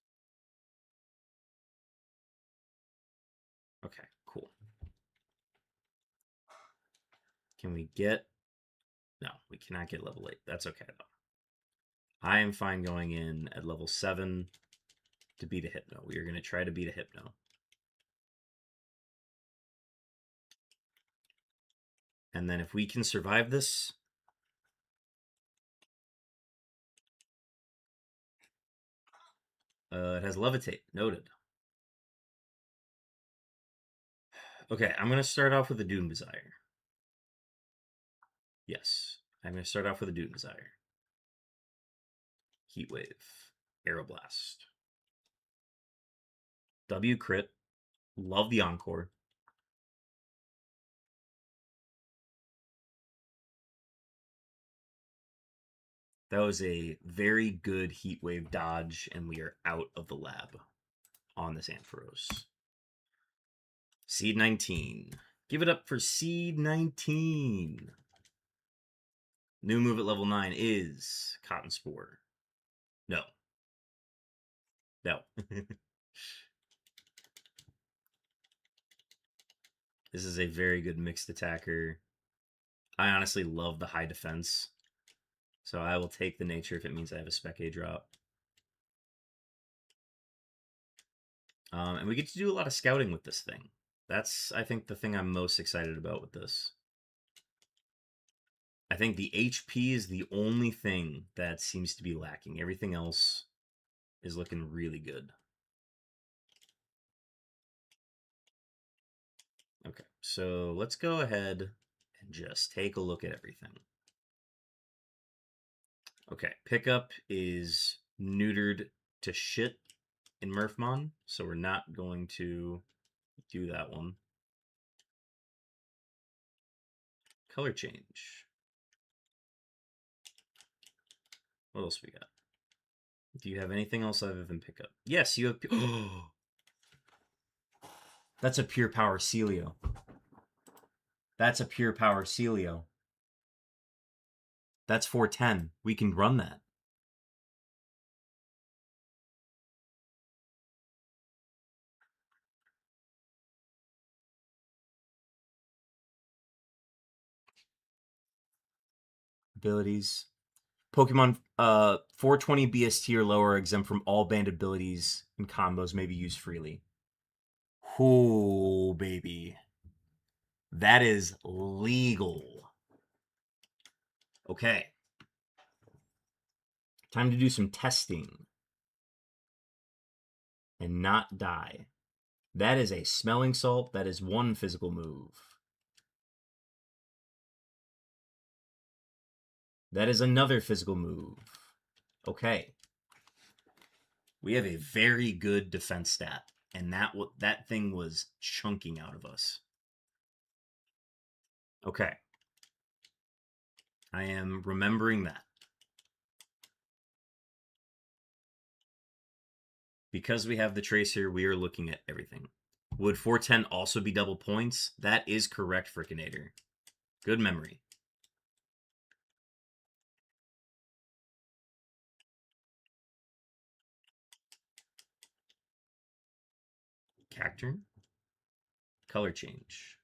Okay, cool. Can we get... No, we cannot get level 8. That's okay, though. I am fine going in at level 7 to beat a Hypno. We are going to try to beat a Hypno. And then if we can survive this... it has Levitate. Noted. Okay, I'm going to start off with a Doom Desire. Yes, I'm going to start off with a Doom Desire. Heat Wave. Aeroblast. W crit. Love the Encore. That was a very good Heat Wave dodge, and we are out of the lab on this Ampharos. Seed 19. Give it up for Seed 19. New move at level 9 is Cotton Spore. No. No. This is a very good mixed attacker. I honestly love the high defense. So I will take the nature if it means I have a Spec A drop. And we get to do a lot of scouting with this thing. That's, I think, the thing I'm most excited about with this. I think the HP is the only thing that seems to be lacking. Everything else is looking really good. Okay, so let's go ahead and just take a look at everything. Okay, pickup is neutered to shit in Murphmon, so we're not going to do that one. Color change. What else we got? Do you have anything else other than pickup? Yes, you have. Oh, that's a pure power Celio. That's a pure power Celio. That's 410. We can run that. Abilities. Pokemon 420 BST or lower exempt from all banned abilities and combos may be used freely. Oh, baby. That is legal. Okay. Time to do some testing. And not die. That is a smelling salt. That is one physical move. That is another physical move. Okay. We have a very good defense stat. And that thing was chunking out of us. Okay. I am remembering that. Because we have the tracer, we are looking at everything. Would 410 also be double points? That is correct, Frickenator. Good memory. Cacturn. Color change.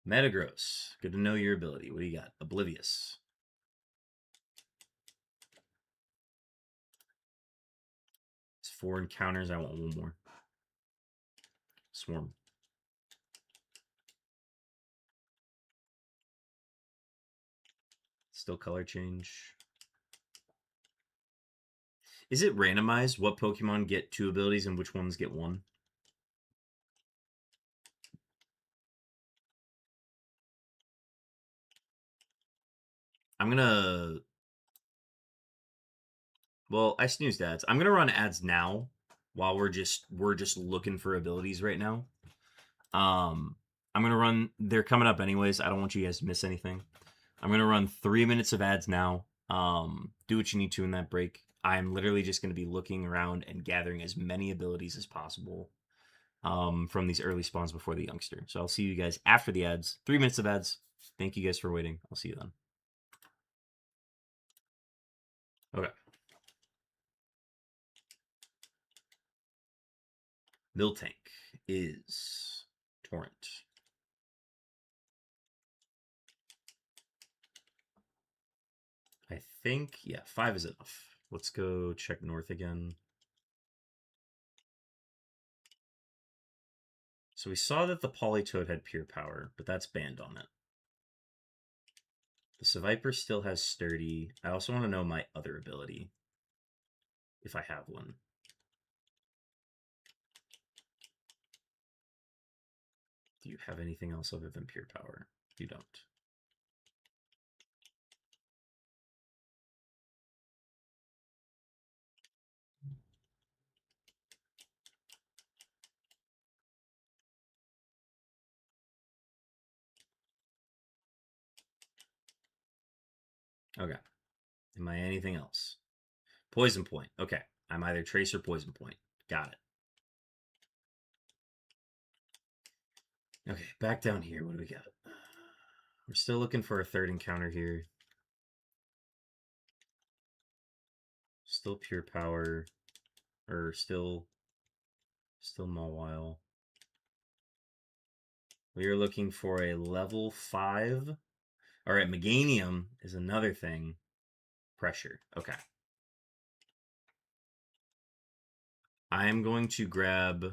Metagross. Good to know your ability. What do you got? Oblivious. It's 4 encounters. I want one more. Swarm. Still color change. Is it randomized what Pokemon get 2 abilities and which ones get 1? I'm gonna... Well, I snoozed ads. I'm gonna run ads now while we're just looking for abilities right now. I'm gonna run. They're coming up anyways. I don't want you guys to miss anything. I'm gonna run 3 minutes of ads now. Do what you need to in that break. I'm literally just gonna be looking around and gathering as many abilities as possible from these early spawns before the youngster. So I'll see you guys after the ads. 3 minutes of ads. Thank you guys for waiting. I'll see you then. Okay. Miltank is Torrent. I think, yeah, 5 is enough. Let's go check north again. So we saw that the Politoed had pure power, but that's banned on it. The Seviper still has sturdy. I also want to know my other ability, if I have one. Do you have anything else other than pure power? You don't. Okay. Am I anything else? Poison Point. Okay. I'm either Trace or Poison Point. Got it. Okay, back down here. What do we got? We're still looking for a third encounter here. Still pure power, or still Mawile. We are looking for a level 5. All right, Meganium is another thing. Pressure. Okay. I am going to grab...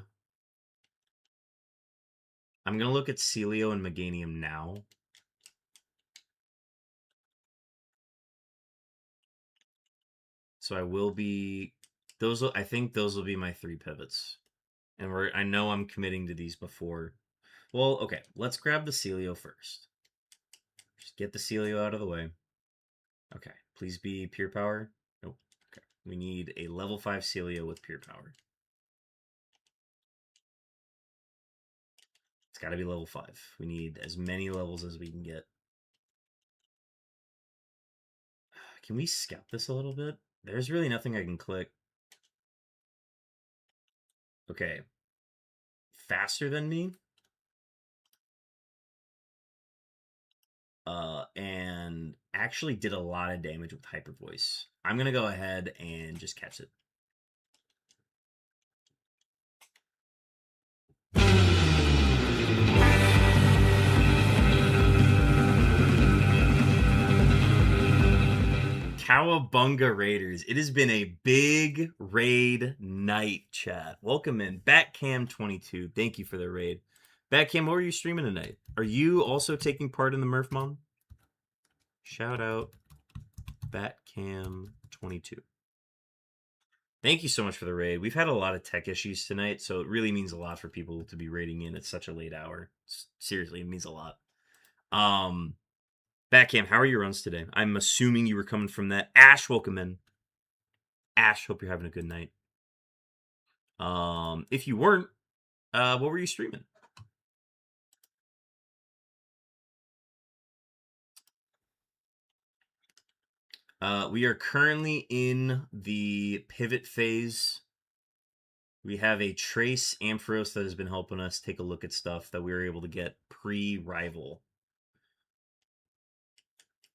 I'm going to look at Celio and Meganium now. So I will be... I think those will be my 3 pivots. And I know I'm committing to these before. Well, okay. Let's grab the Celio first. Just get the Celio out of the way. Okay. Please be pure power. Nope. Okay. We need a level 5 Celio with pure power. It's got to be level 5. We need as many levels as we can get. Can we scout this a little bit? There's really nothing I can click. Okay. Faster than me. And actually did a lot of damage with Hyper Voice. I'm going to go ahead and just catch it. Cowabunga Raiders. It has been a big raid night, chat. Welcome in. Batcam22. Thank you for the raid. Batcam, what are you streaming tonight? Are you also taking part in the Murphmon? Shout out Batcam22. Thank you so much for the raid. We've had a lot of tech issues tonight, so it really means a lot for people to be raiding in at such a late hour. Seriously, it means a lot. Batcam, how are your runs today? I'm assuming you were coming from that. Ash, welcome in. Ash, hope you're having a good night. If you weren't, what were you streaming? We are currently in the pivot phase. We have a Trace Ampharos that has been helping us take a look at stuff that we were able to get pre-rival.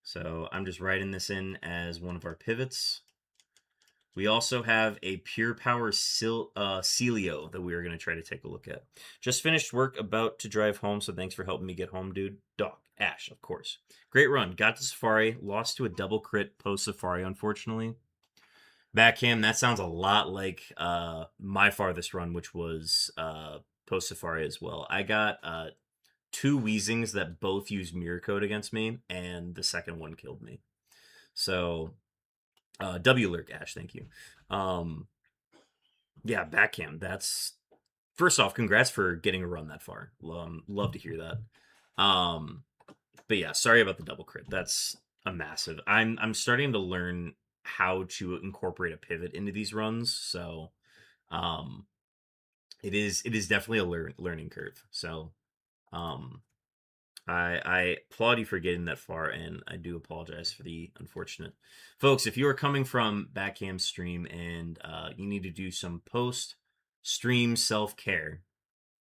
So I'm just writing this in as one of our pivots. We also have a Pure Power Celio that we are going to try to take a look at. Just finished work, about to drive home, so thanks for helping me get home, dude. Dog. Ash, of course. Great run. Got to Safari. Lost to a double crit post-Safari, unfortunately. Backhand, that sounds a lot like my farthest run, which was post-Safari as well. I got 2 Weezings that both used Mirror Code against me, and the second one killed me. So... W Lurk Ash, thank you. Yeah, backhand. That's first off, congrats for getting a run that far. Love to hear that. But yeah, sorry about the double crit. That's a massive. I'm starting to learn how to incorporate a pivot into these runs, so it is definitely a learning curve. So I applaud you for getting that far, and I do apologize for the unfortunate. Folks, if you are coming from Backcam stream and you need to do some post-stream self-care,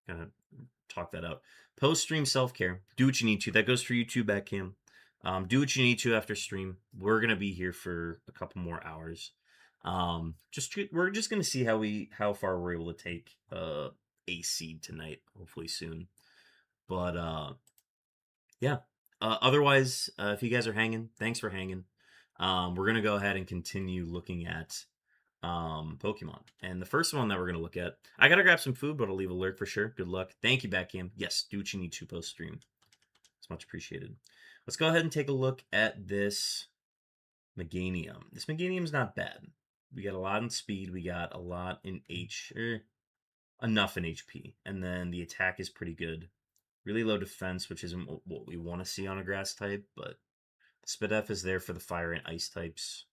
gonna talk that out. Post-stream self-care, do what you need to. That goes for you too, Backcam. Do what you need to after stream. We're gonna be here for a couple more hours. We're just gonna see how far we're able to take a seed tonight, hopefully soon. But yeah. Otherwise, if you guys are hanging, thanks for hanging. We're going to go ahead and continue looking at Pokemon. And the first one that we're going to look at, I got to grab some food, but I'll leave a lurk for sure. Good luck. Thank you, Backcam. Yes, do what you need to post-stream. It's much appreciated. Let's go ahead and take a look at this Meganium. This Meganium's not bad. We got a lot in speed. We got a lot in enough in HP. And then the attack is pretty good. Really low defense, which isn't what we want to see on a grass type, but Spadef is there for the fire and ice types.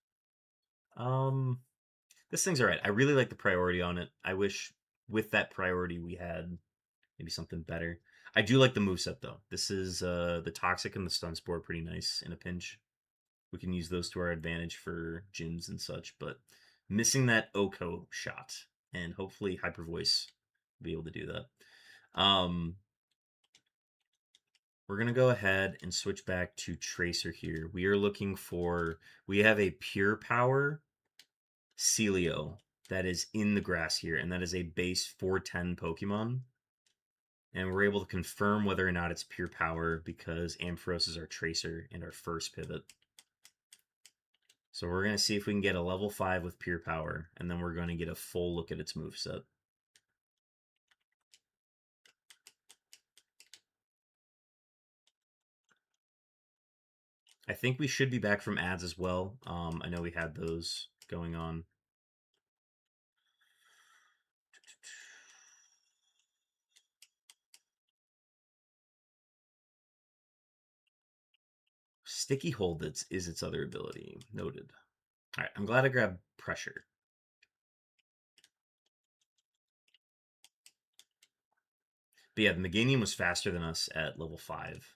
This thing's alright. I really like the priority on it. I wish with that priority we had maybe something better. I do like the moveset though. This is the Toxic and the Stun Spore pretty nice in a pinch. We can use those to our advantage for gyms and such, but missing that Oko shot, and hopefully Hyper Voice will be able to do that. we're going to go ahead and switch back to Tracer here. We are looking for, we have a Pure Power Celio that is in the grass here, and that is a base 410 Pokemon. And we're able to confirm whether or not it's Pure Power because Ampharos is our Tracer and our first pivot. So we're going to see if we can get a level 5 with Pure Power, and then we're going to get a full look at its moveset. I think we should be back from ads as well. I know we had those going on. Sticky Hold is its other ability. Noted. All right, I'm glad I grabbed Pressure. But yeah, the Meganium was faster than us at level 5.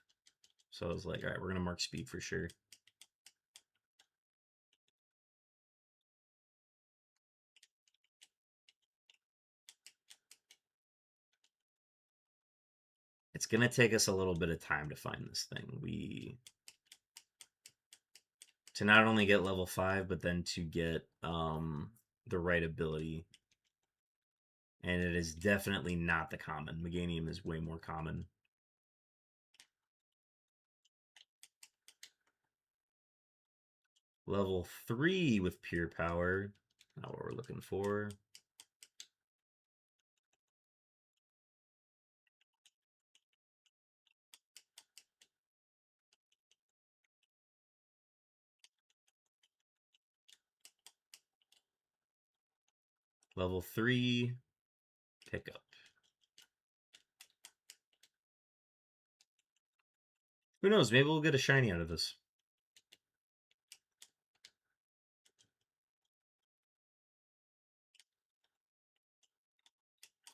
So I was like, all right, we're going to mark speed for sure. It's going to take us a little bit of time to find this thing. To not only get level 5, but then to get the right ability. And it is definitely not the common. Meganium is way more common. Level 3 with Pure Power. Not what we're looking for. Level 3, Pickup. Who knows? Maybe we'll get a shiny out of this.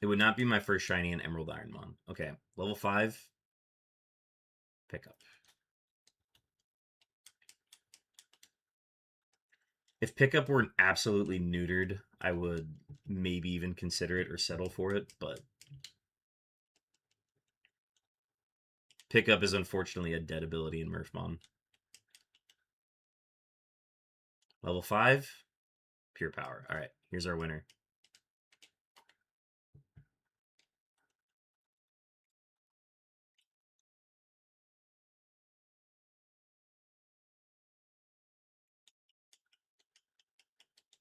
It would not be my first shiny in Emerald Ironmon. Okay, level 5, Pickup. If Pickup were absolutely neutered, I would maybe even consider it or settle for it, but Pickup is unfortunately a dead ability in Murphmon. Level 5, Pure Power. All right, here's our winner.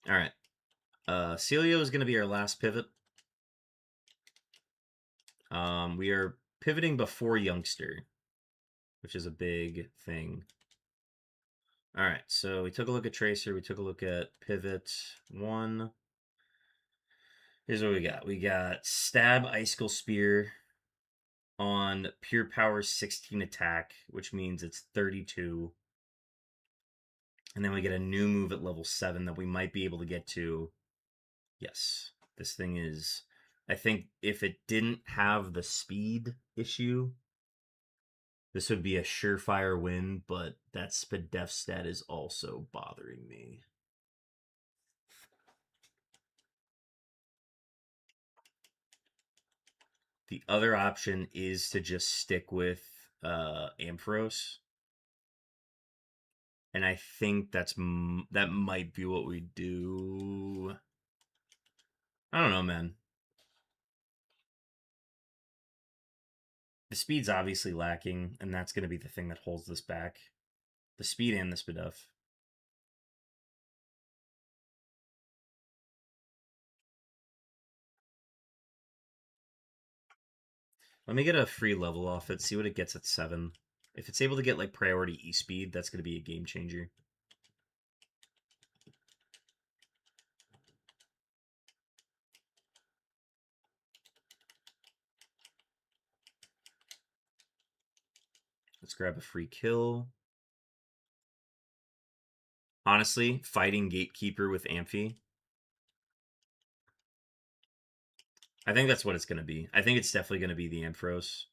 All right. Celio is going to be our last pivot. We are pivoting before Youngster, which is a big thing. All right, so we took a look at Tracer. We took a look at Pivot 1. Here's what we got. We got Stab Icicle Spear on Pure Power 16 attack, which means it's 32. And then we get a new move at level 7 that we might be able to get to. Yes, this thing is... I think if it didn't have the speed issue, this would be a surefire win, but that Spadef stat is also bothering me. The other option is to just stick with Ampharos. And I think that might be what we do. I don't know, man. The speed's obviously lacking, and that's going to be the thing that holds this back. The speed and the Spadef. Let me get a free level off it, see what it gets at 7. If it's able to get like priority E-speed, that's going to be a game changer. Let's grab a free kill. Honestly, fighting Gatekeeper with Amphi. I think that's what it's going to be. I think it's definitely going to be the Ampharos.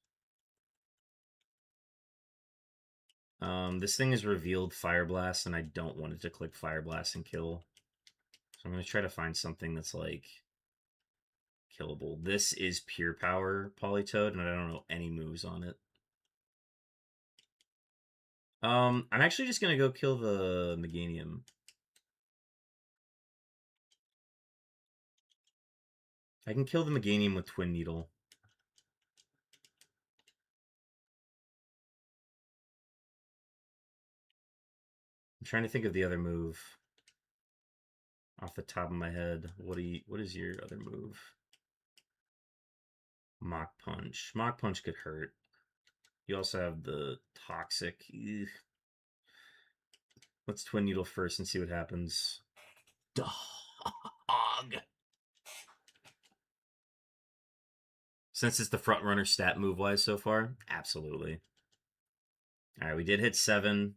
This thing is revealed Fire Blast, and I don't want it to click Fire Blast and kill. So I'm going to try to find something that's like killable. This is Pure Power Politoed, and I don't know any moves on it. I'm actually just gonna go kill the Meganium. I can kill the Meganium with Twin Needle. I'm trying to think of the other move off the top of my head. What is your other move? Mach Punch. Mach Punch could hurt. You also have the Toxic. Ugh. Let's Twin Needle first and see what happens. Dog. Since it's the front runner stat move wise so far, absolutely. All right, we did hit 7.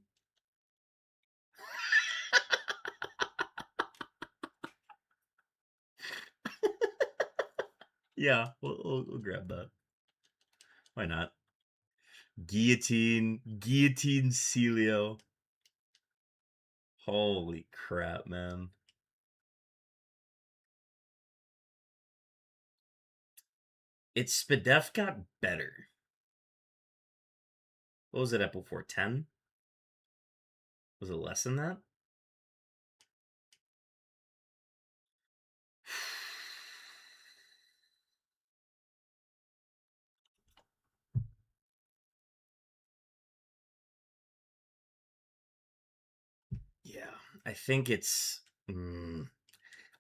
Yeah, we'll grab that. Why not? Guillotine Celio. Holy crap, man. Its Spadef got better. What was it up before? 10? Was it less than that? Yeah, I think it's...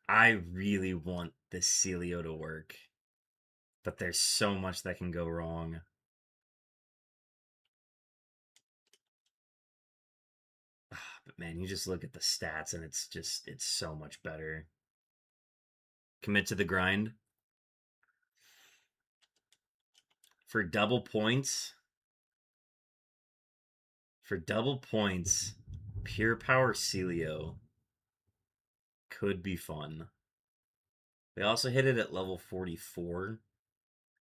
I really want this Celio to work. But there's so much that can go wrong. But man, you just look at the stats and it's so much better. Commit to the grind. For double points, Pure Power Celio could be fun. They also hit it at level 44,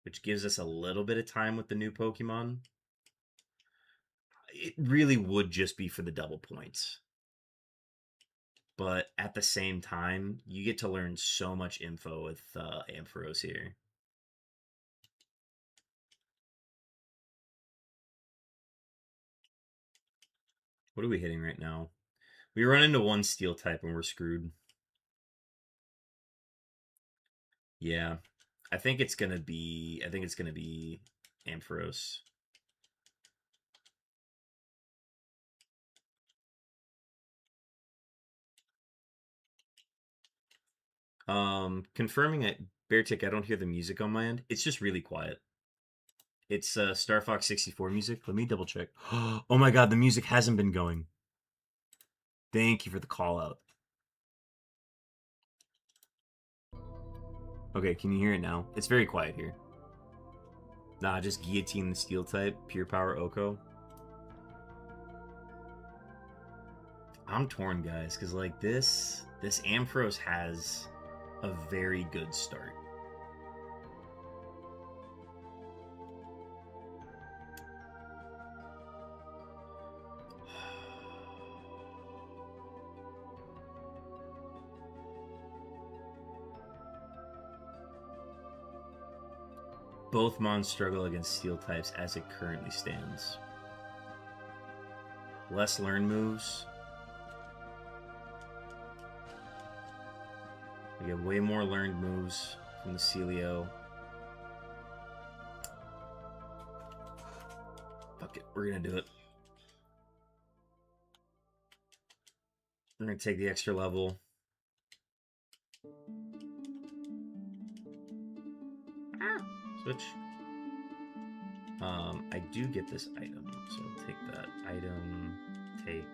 which gives us a little bit of time with the new Pokemon. It really would just be for the double points. But at the same time, you get to learn so much info with Ampharos here. What are we hitting right now? We run into one Steel type and we're screwed. Yeah. I think it's gonna be Ampharos. Confirming at Beartick, I don't hear the music on my end. It's just really quiet. It's Star Fox 64 music. Let me double check. Oh my god, the music hasn't been going. Thank you for the call out. Okay, can you hear it now? It's very quiet here. Nah, just Guillotine the Steel type, Pure Power Oko. I'm torn, guys, because like this Ampharos has a very good start. Both Mons struggle against Steel types as it currently stands. Less learn moves. We get way more learned moves from the Celio. Fuck it, we're gonna do it. We're gonna take the extra level. Switch. I do get this item, so I'll take that. Item, take,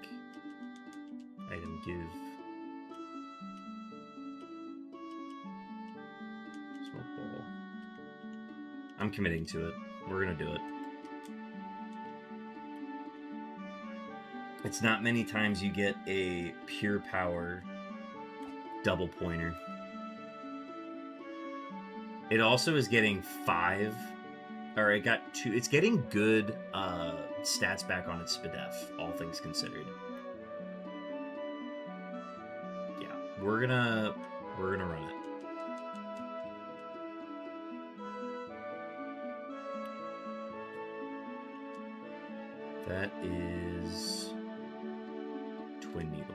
item, give. Smoke ball. I'm committing to it. We're gonna do it. It's not many times you get a Pure Power double pointer. It also is getting 5, or it got 2. It's getting good stats back on its Spadef, all things considered. Yeah, we're gonna run it. That is Twin Needle.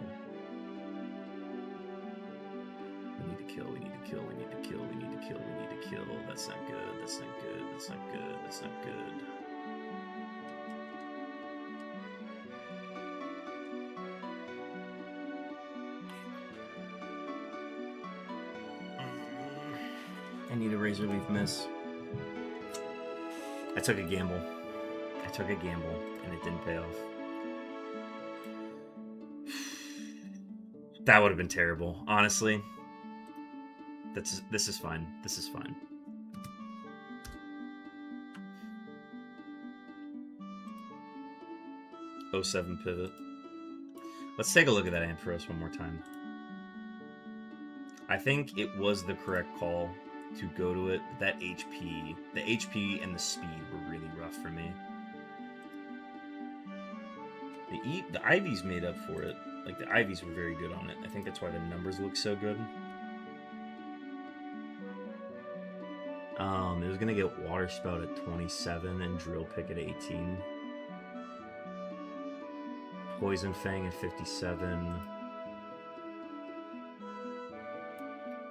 We need to kill, we need to kill, we need to kill, we need to kill, we need to kill. That's not good, that's not good, that's not good, that's not good. I need a Razor Leaf miss. I took a gamble. I took a gamble, and it didn't pay off. That would have been terrible, honestly. This is fine. This is fine. '07 pivot. Let's take a look at that Ampharos one more time. I think it was the correct call to go to it, but that HP, the HP and the speed were really rough for me. The Ivies made up for it. Like, the Ivies were very good on it. I think that's why the numbers look so good. It was going to get Water Spout at 27 and Drill Pick at 18. Poison Fang at 57.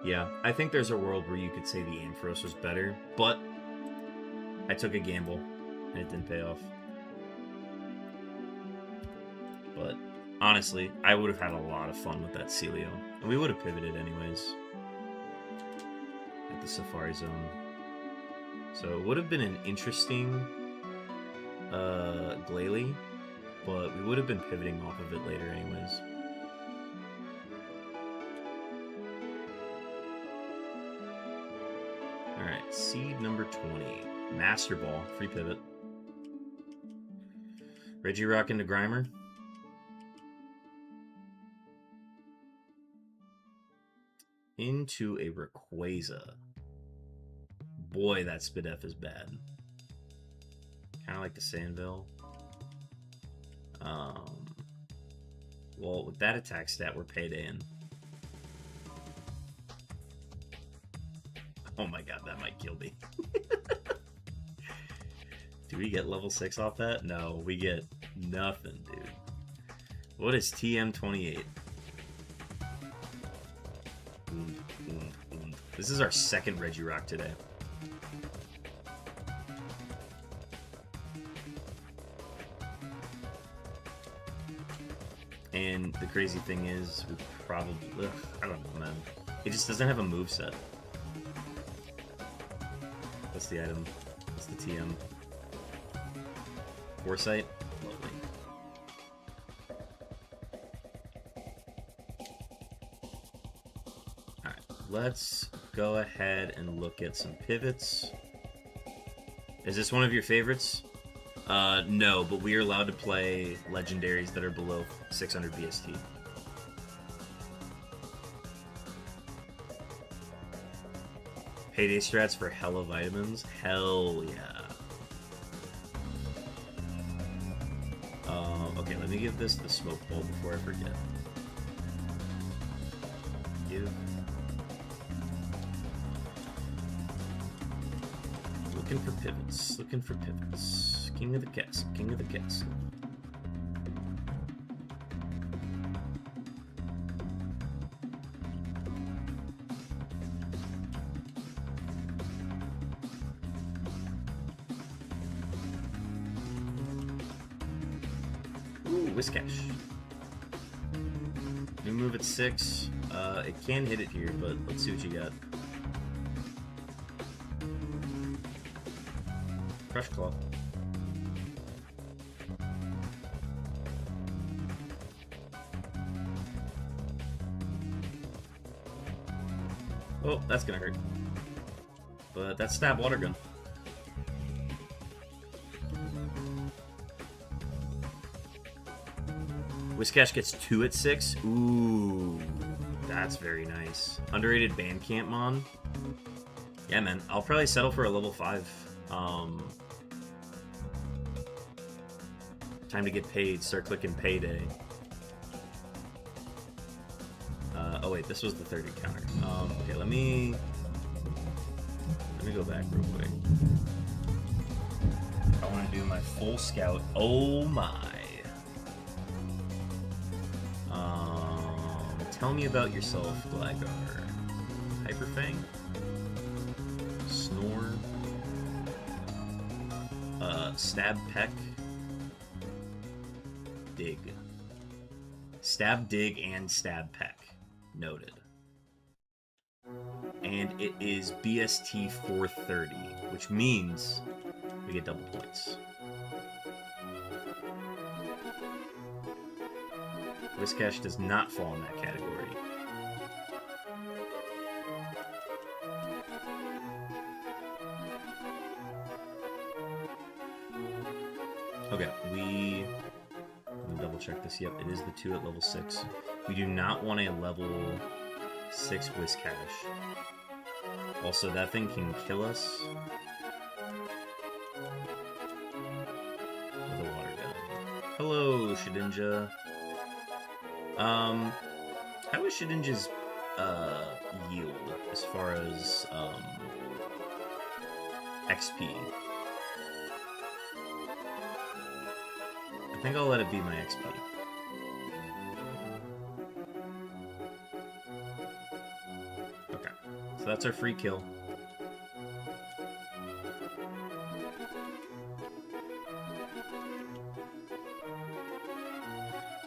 Yeah, I think there's a world where you could say the Ampharos was better, but I took a gamble, and it didn't pay off. But honestly, I would have had a lot of fun with that Celio, and we would have pivoted anyways at the Safari Zone. So it would have been an interesting Glalie, but we would have been pivoting off of it later anyways. Alright, seed number 20. Master Ball, free pivot. Regirock into Grimer. Into a Rayquaza. Boy, that Spidef is bad. Kind of like the Sandville. Well, with that attack stat, we're paydaying. Oh my god, that might kill me. Do we get level 6 off that? No, we get nothing, dude. What is TM28? This is our second Regirock today. And the crazy thing is, we probably... Ugh, I don't know, man. It just doesn't have a moveset. What's the item? What's the TM? Foresight? Lovely. Alright, let's go ahead and look at some pivots. Is this one of your favorites? No, but we are allowed to play legendaries that are below 600 BST. Payday strats for hella vitamins? Hell yeah. Okay, let me give this the smoke bowl before I forget. Give. Looking for pivots. Looking for pivots. King of the castle. King of the castle. Ooh, Whiscash. New move at 6. It can hit it here, but let's see what you got. Crush Claw. Oh, that's gonna hurt. But that's Stab Water Gun. Whiscash gets 2 at 6. Ooh, that's very nice. Underrated Bandcampmon. Yeah, man. I'll probably settle for a level 5. Time to get paid. Start clicking payday. Oh wait, this was the 30 counter. Okay, let me go back real quick. I want to do my full scout. Oh my. Tell me about yourself, Gligar. Hyperfang? Snore? Stab Peck? Dig. Stab Dig and Stab Peck. Noted. And it is BST 430, which means we get double points. Whiscash does not fall in that category. Okay, let me double check this. Yep, it is the 2 at level 6. We do not want a level 6 Whiscash. Also, that thing can kill us with a water gun. Hello, Shedinja. How is Shedinja's yield as far as XP? I think I'll let it be my XP. Okay, so that's our free kill.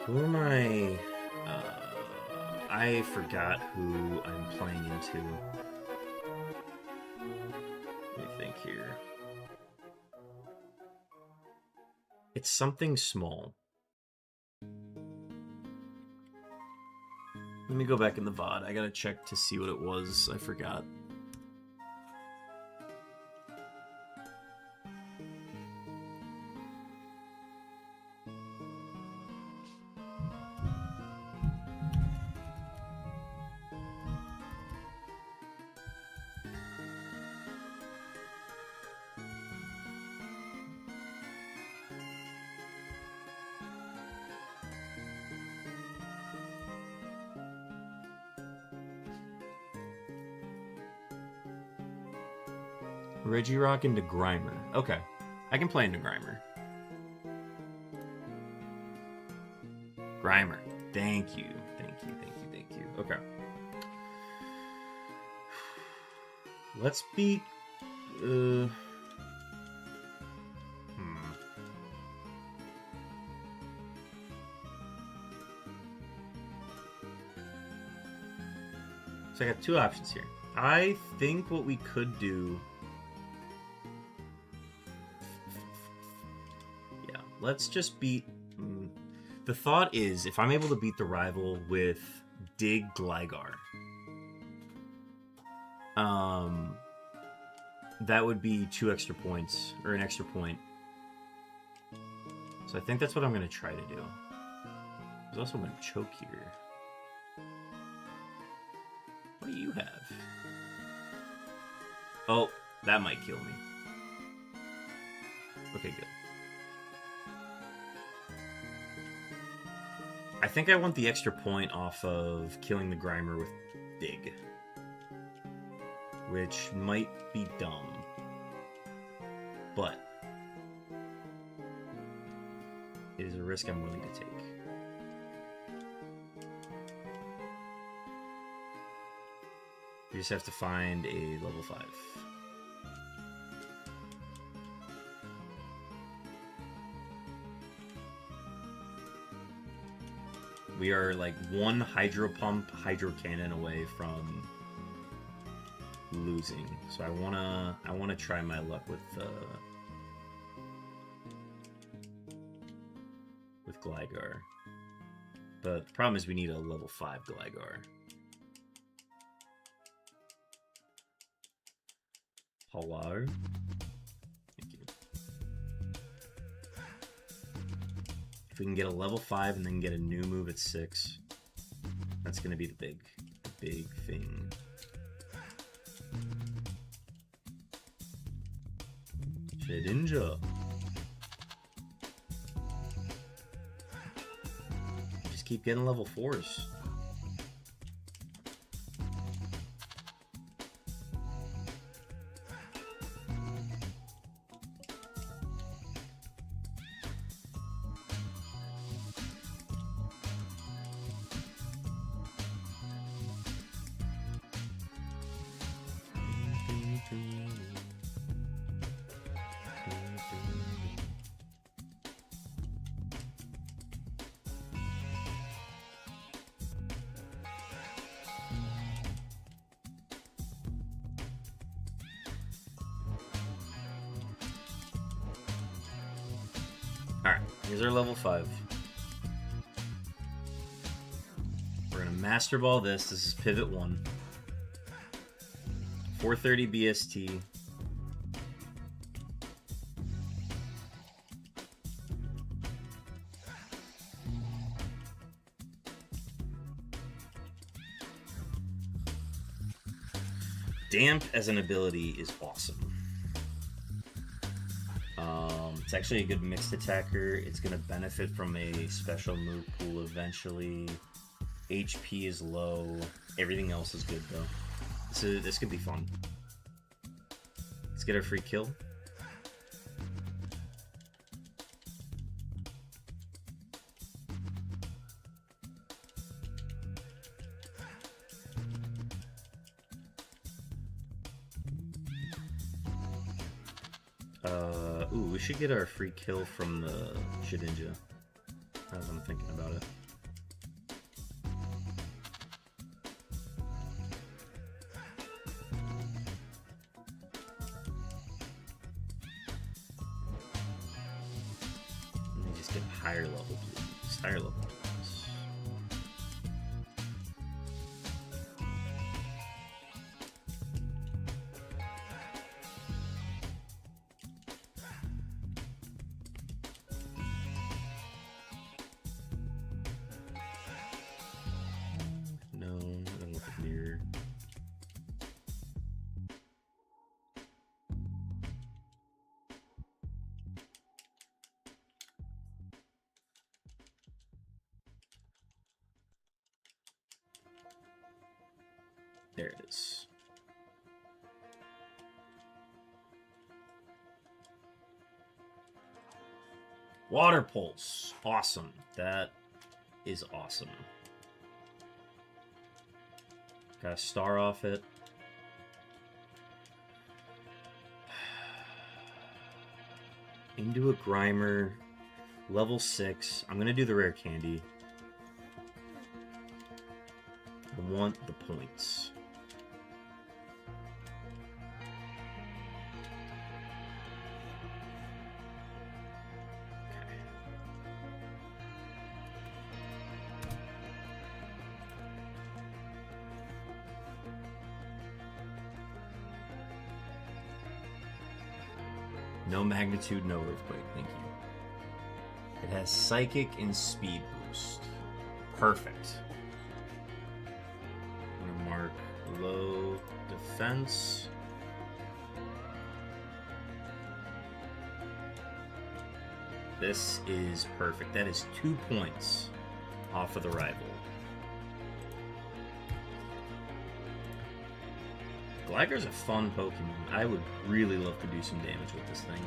Who am I? I forgot who I'm playing into. Let me think here. It's something small. Let me go back in the VOD. I gotta check to see what it was. I forgot. Regirock into Grimer. Okay. I can play into Grimer. Grimer. Thank you. Thank you, thank you, thank you. Okay. Let's beat... So I got two options here. I think what we could do... Yeah, let's just beat... The thought is, if I'm able to beat the rival with Dig Gligar, that would be 2 extra points, or an extra point. So I think that's what I'm going to try to do. There's also one choke here. What do you have? Oh, that might kill me. Okay, good. I think I want the extra point off of killing the Grimer with Dig. Which might be dumb. But it is a risk I'm willing to take. We just have to find a level 5. We are like one Hydro Pump, Hydro Cannon away from losing. So I wanna try my luck with Gligar. But the problem is we need a level 5 Gligar. Hello? Thank you. If we can get a level 5 and then get a new move at 6, that's gonna be the big thing. Shedinja. Just keep getting level 4s. Here's our level 5. We're gonna Master Ball this. This is Pivot 1. 430 BST. Damp as an ability is awesome. It's actually a good mixed attacker. It's going to benefit from a special move pool eventually. HP is low. Everything else is good though. This could be fun. Let's get a free kill. Ooh, we should get our free kill from the Shedinja, as I'm thinking about it. Let me just get higher level, please. Higher level, please. There it is. Water Pulse. Awesome. That is awesome. Got a star off it. Into a Grimer. Level 6. I'm going to do the rare candy. I want the points. No magnitude, no earthquake, thank you. It has psychic and speed boost. Perfect. I'm gonna mark low defense. This is perfect. That is 2 points off of the rival. Gligar's a fun Pokemon. I would really love to do some damage with this thing.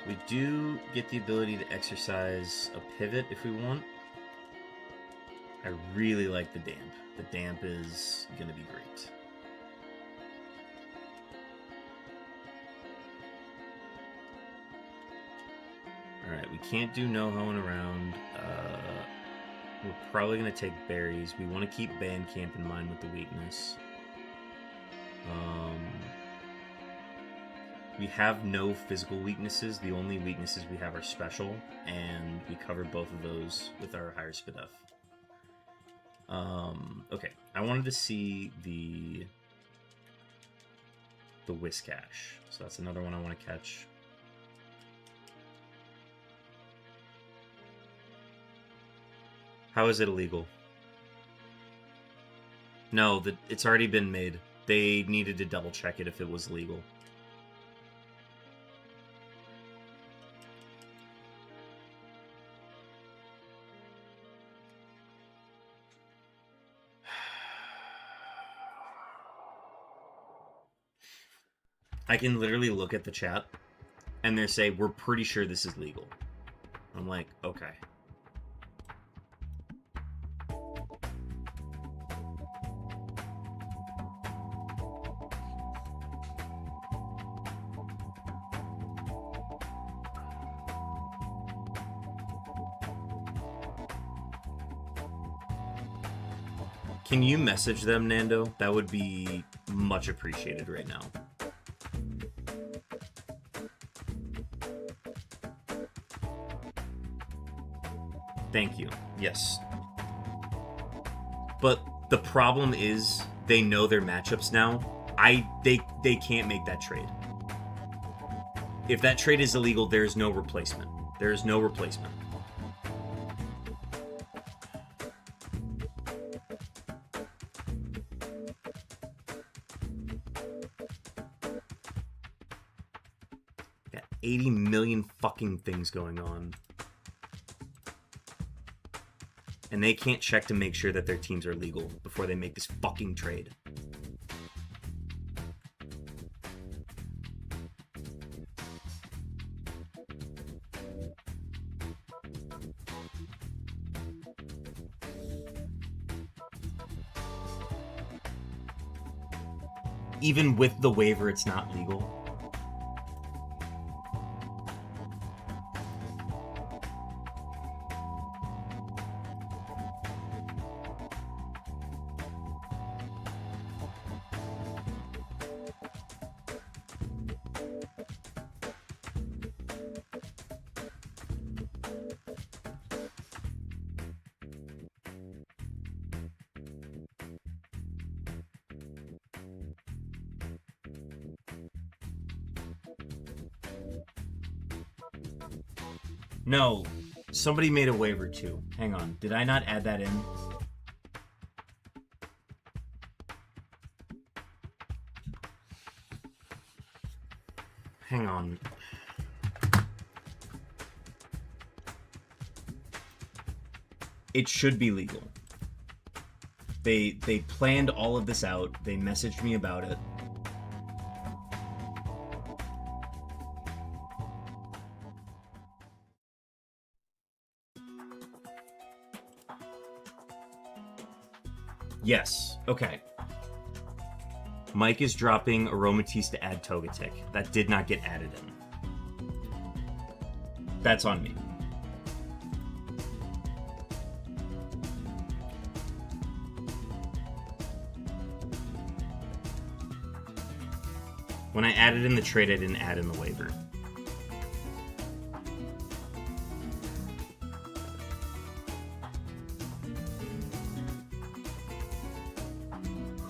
We do get the ability to exercise a pivot if we want. I really like the damp. The damp is going to be great. Alright, we can't do no hoeing around. We're probably going to take berries. We want to keep Bandcamp in mind with the weakness. We have no physical weaknesses. The only weaknesses we have are special, and we covered both of those with our higher Spadef. Okay, I wanted to see the Whiscash. So that's another one I want to catch. How is it illegal? No, it's already been made. They needed to double check it if it was legal. I can literally look at the chat and they say, we're pretty sure this is legal. I'm like, okay. Can you message them, Nando? That would be much appreciated right now. Thank you. Yes. But the problem is they know their matchups now. They can't make that trade. If that trade is illegal, there is no replacement. There is no replacement. Got 80 million fucking things going on. And they can't check to make sure that their teams are legal before they make this fucking trade. Even with the waiver, it's not legal. No, somebody made a waiver too. Hang on, did I not add that in? Hang on. It should be legal. They planned all of this out. They messaged me about it. Yes. Okay. Mike is dropping Aromatisse to add Togetic. That did not get added in. That's on me. When I added in the trade, I didn't add in the waiver.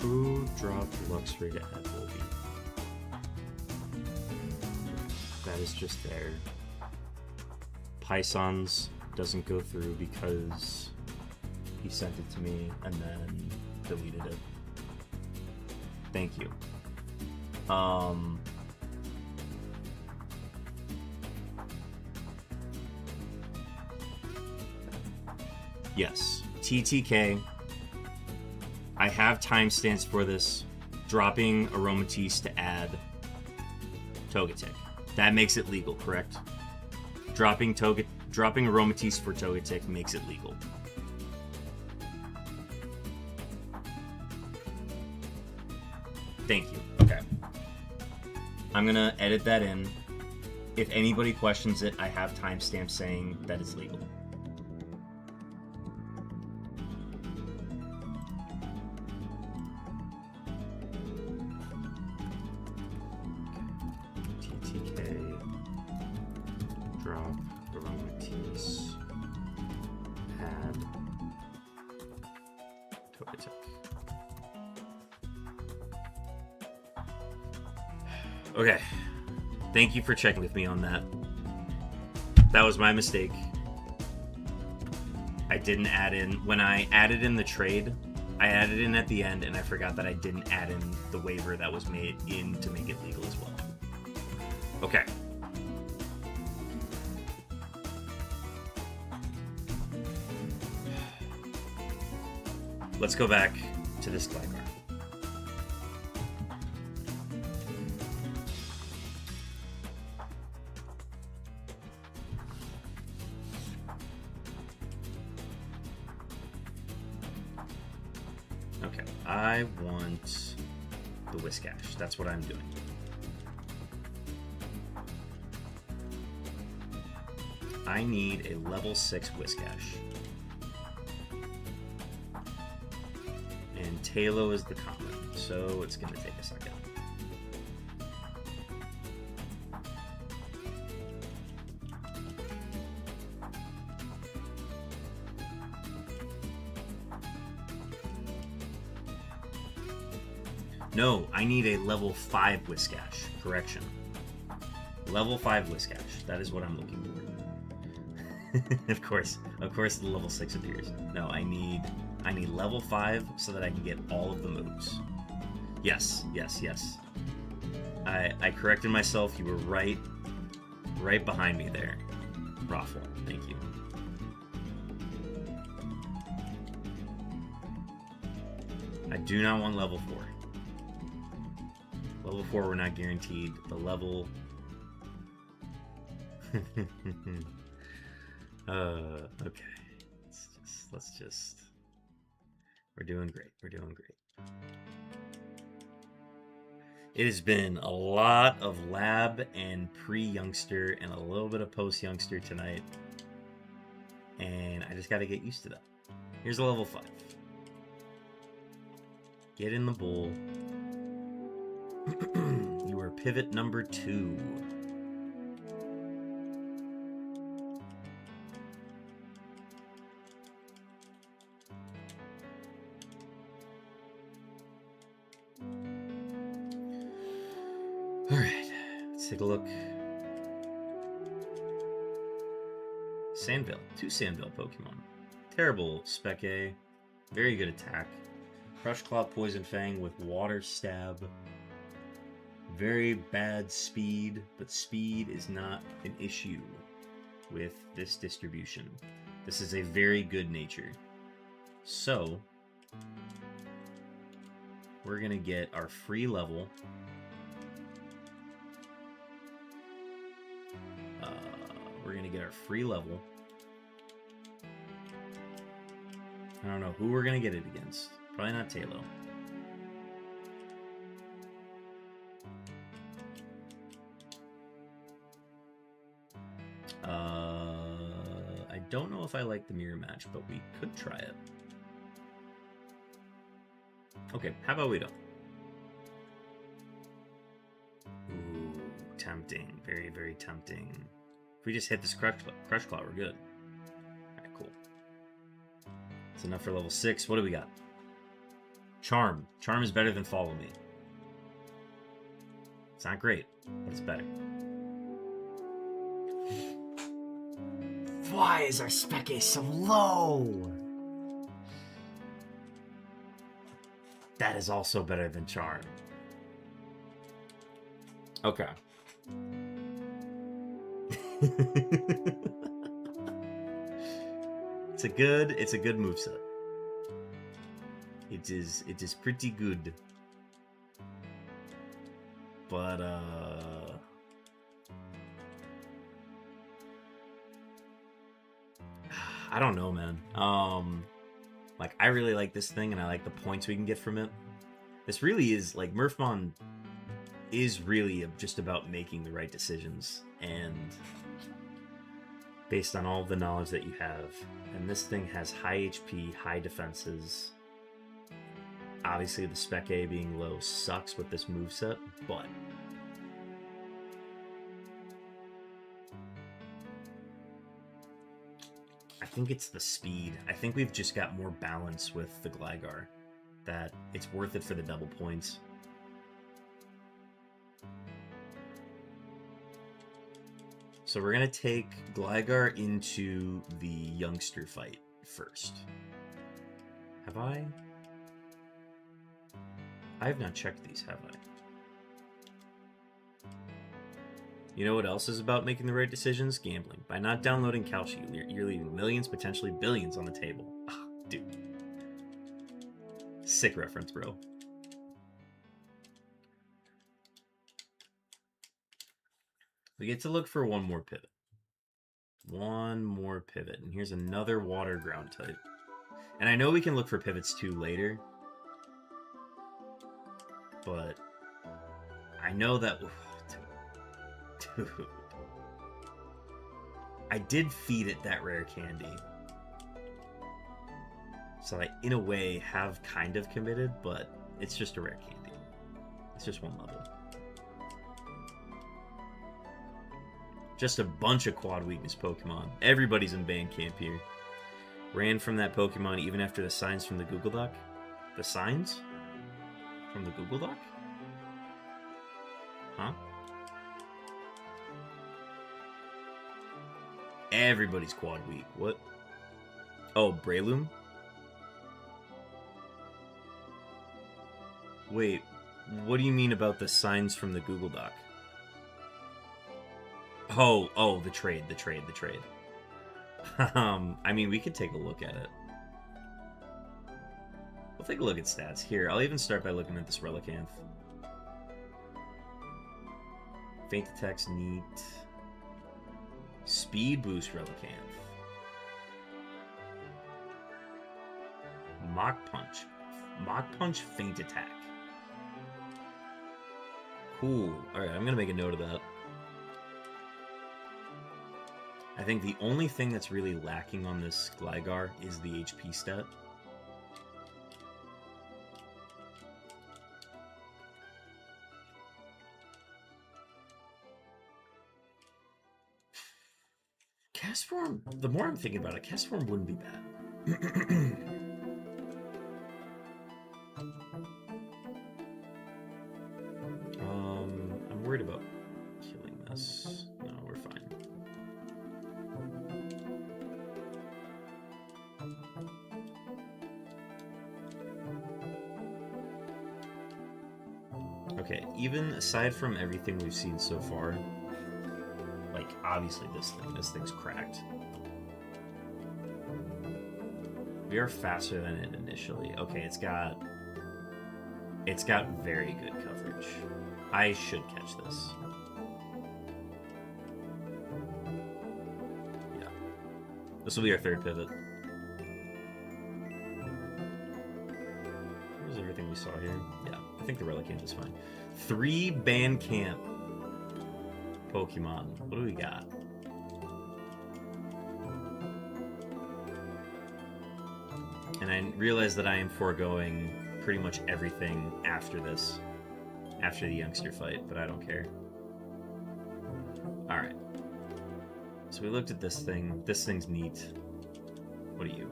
Who dropped Luxray to add Volbeat? That is just there. Pisons doesn't go through because he sent it to me and then deleted it. Thank you. Yes, TTK. I have timestamps for this. Dropping Aromatisse to add Togetic. That makes it legal, correct? Dropping Aromatisse for Togetic makes it legal. Thank you. Okay. I'm gonna edit that in. If anybody questions it, I have timestamps saying that it's legal. TTK. Drop Aromatisse. Add Togetic. Okay. Thank you for checking with me on that. That was my mistake. I didn't add in... When I added in the trade, I added in at the end, and I forgot that I didn't add in the waiver that was made in to make it legal as well. Okay. Let's go back to this Gligar. Okay, I want the Whiscash. That's what I'm doing. I need a level 6 Whiscash. And and Talo is the common, so it's going to take a second. No, I need a level 5 Whiskash. Correction. Level 5 Whiskash. That is what I'm looking for. Of course, the level 6 appears. No, I need level 5 so that I can get all of the moves. Yes. I corrected myself. You were right behind me there. Raffle, thank you. I do not want level 4. Level 4 we're not guaranteed. The level... okay. Let's just... We're doing great. It has been a lot of lab and pre-youngster and a little bit of post-youngster tonight. And I just got to get used to that. Here's a level 5. Get in the bowl. You are pivot number 2. Alright, let's take a look. Sandvale. 2 Sandvale Pokemon. Terrible Spec A. Very good attack. Crush Claw, Poison Fang with Water Stab. Very bad speed, but speed is not an issue with this distribution. This is a very good nature. So, we're going to get our free level. I don't know who we're going to get it against. Probably not Talo. I don't know if I like the mirror match, but we could try it. Okay, how about we don't? Ooh, tempting. Very, very tempting. If we just hit this Crush Claw, we're good. Alright, cool. That's enough for level 6. What do we got? Charm. Charm is better than Follow Me. It's not great, but it's better. Why is our Spec A so low? That is also better than Charm. Okay. It's a good moveset. It is pretty good. But I don't know, man. Like, I really like this thing, and I like the points we can get from it. This really is, like, Murphmon is really just about making the right decisions, and based on all the knowledge that you have. And this thing has high HP, high defenses. Obviously, the Spec A being low sucks with this moveset, but I think it's the speed. I think we've just got more balance with the Gligar, that it's worth it for the double points. So we're going to take Gligar into the youngster fight first. Have I? I have not checked these, have I? You know what else is about making the right decisions? Gambling. By not downloading Kalshi, you're leaving millions, potentially billions on the table. Oh, dude. Sick reference, bro. We get to look for one more pivot. One more pivot. And here's another water ground type. And I know we can look for pivots too later. But I know that... Dude. I did feed it that rare candy. So I, in a way, have kind of committed, but it's just a rare candy. It's just one level. Just a bunch of quad weakness Pokemon. Everybody's in Bandcamp here. Ran from that Pokemon even after the signs from the Google Doc. The signs? From the Google Doc? Huh? Everybody's quad weak. What? Oh, Breloom? Wait, what do you mean about the signs from the Google Doc? Oh, the trade. I mean, we could take a look at it. We'll take a look at stats. Here, I'll even start by looking at this Relicanth. Faint attack's neat. Speed boost Relicanth. Mach Punch. Mach Punch Faint Attack. Cool. Alright, I'm gonna make a note of that. I think the only thing that's really lacking on this Gligar is the HP stat. Castform, the more I'm thinking about it, Castform wouldn't be bad. I'm worried about killing this. No, we're fine. Okay, even aside from everything we've seen so far, like, obviously this thing's cracked. We are faster than it initially. Okay, it's got very good coverage. I should catch this. Yeah. This will be our third pivot. Where's everything we saw here? Yeah, I think the Relicanth is fine. 3 Bandcamp Pokemon. What do we got? And I realize that I am foregoing pretty much everything after this. After the youngster fight, but I don't care. Alright. So we looked at this thing. This thing's neat. What are you?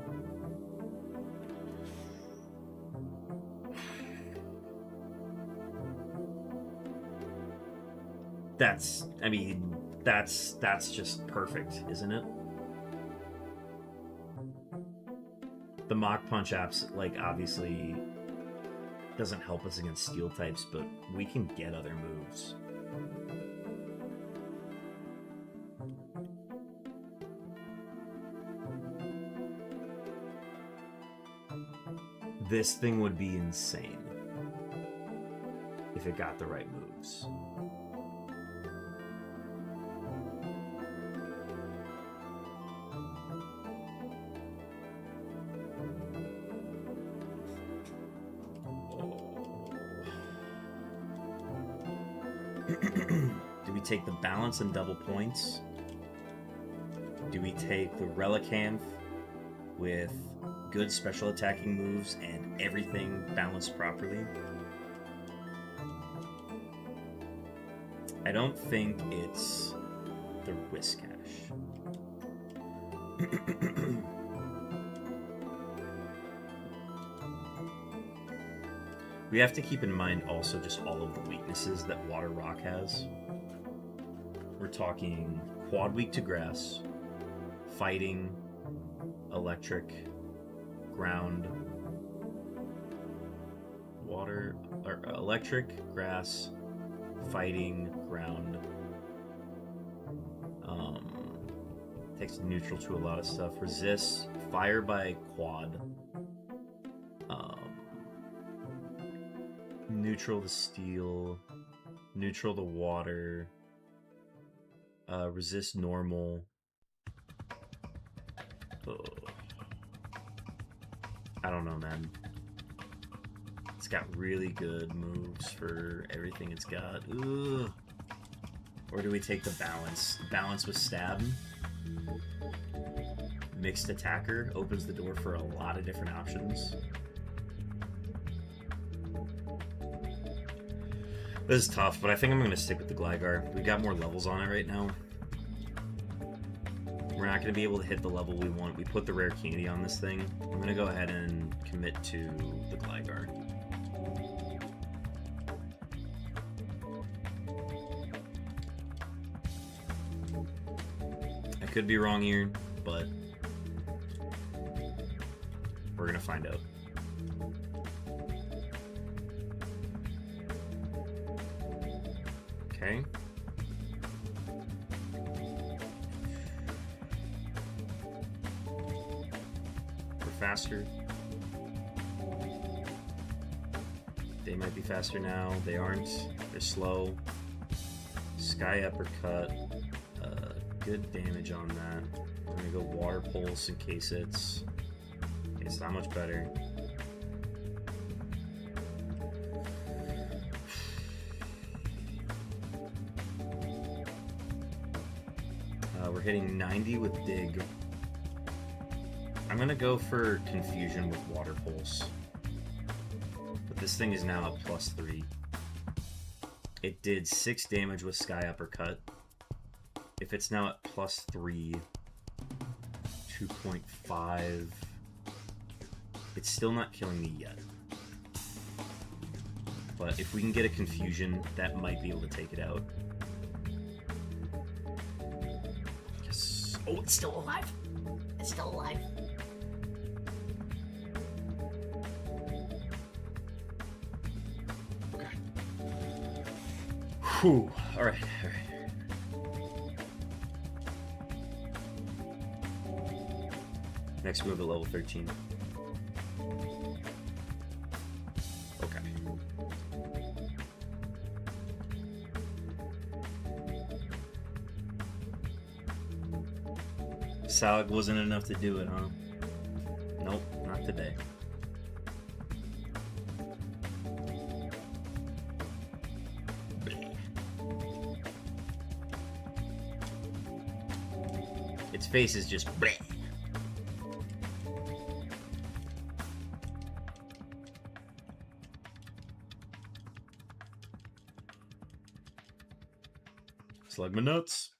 That's just perfect, isn't it? The Mach Punch apps, like, obviously doesn't help us against steel types, but we can get other moves. This thing would be insane if it got the right moves. Do we take the balance and double points? Do we take the Relicanth with good special attacking moves and everything balanced properly? I don't think it's the Whiscash. We have to keep in mind also just all of the weaknesses that Water Rock has. We're talking quad weak to grass, fighting, electric, ground, water, or electric, grass, fighting, ground. Takes neutral to a lot of stuff. Resists fire by quad. Neutral to steel, neutral to water, resist normal. Oh. I don't know, man. It's got really good moves for everything it's got. Ugh. Or do we take the balance? Balance with stab? mixed attacker opens the door for a lot of different options. This is tough, but I think I'm going to stick with the Gligar. We've got more levels on it right now. We're not going to be able to hit the level we want. We put the rare candy on this thing. I'm going to go ahead and commit to the Gligar. I could be wrong here, but we're going to find out. Okay. We're faster. They might be faster now. They aren't. They're slow. Sky Uppercut. Good damage on that. I'm gonna go Water Pulse in case it's not much better. We're hitting 90 with Dig. I'm gonna go for Confusion with Water Pulse. But this thing is now at +3. It did 6 damage with Sky Uppercut. If it's now at +3, 2.5, it's still not killing me yet. But if we can get a Confusion, that might be able to take it out. Yes. Oh, it's still alive. It's still alive. Okay. Whew. All right. Next move at level 13. Okay. Salag wasn't enough to do it, huh? Nope, not today. Its face is just bleh. Slug my nuts.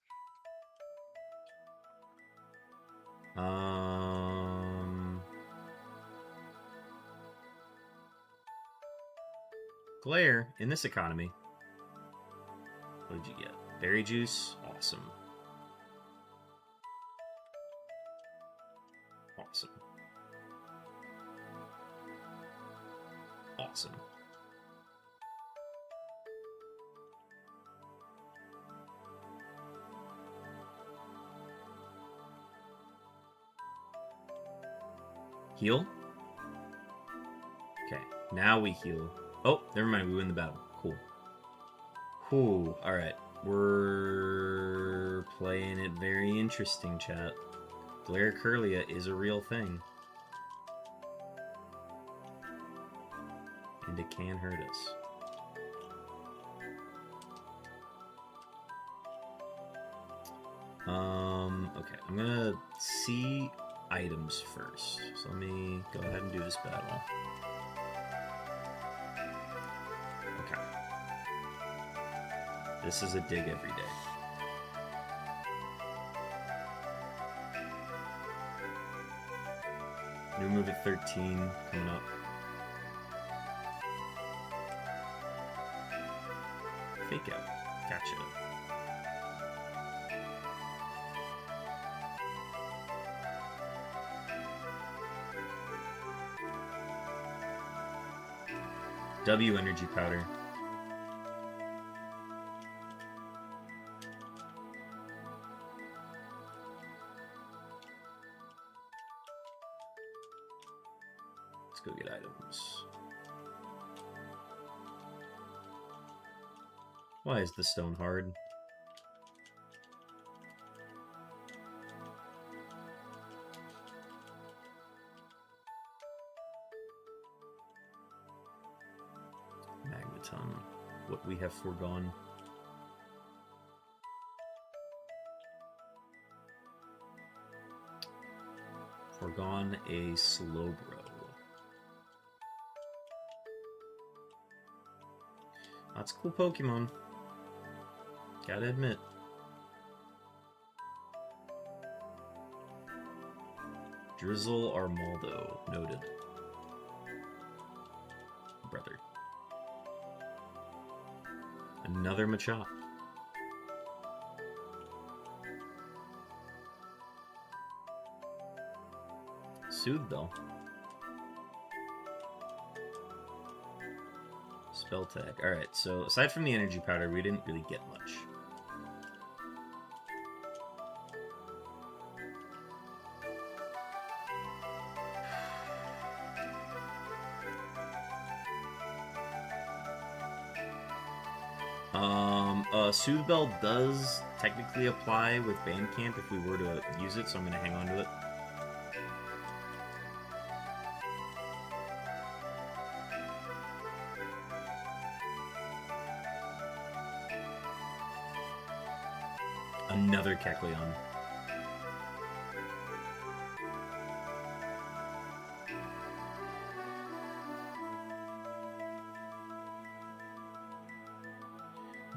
Glare in this economy. What did you get? Berry juice. Awesome. Awesome. Awesome. Heal? Okay, now we heal. Oh, never mind, we win the battle. Cool. Cool, alright. We're playing it very interesting, chat. Glare Curlia is a real thing. And it can hurt us. Okay, I'm gonna see items first. So let me go ahead and do this battle. Okay. This is a dig every day. New move at 13 coming up. Fake out. Gotcha. W energy powder. Let's go get items. Why is the stone hard? Magneton, what we have foregone. Forgone a Slowbro. That's a cool Pokemon. Gotta admit. Drizzle Armaldo. Noted. Brother. Another Machop. Soothe Bell. Spell tag. Alright, so aside from the energy powder, we didn't really get much. Soothe Bell does technically apply with Bandcamp if we were to use it, so I'm going to hang on to it. Another Kecleon.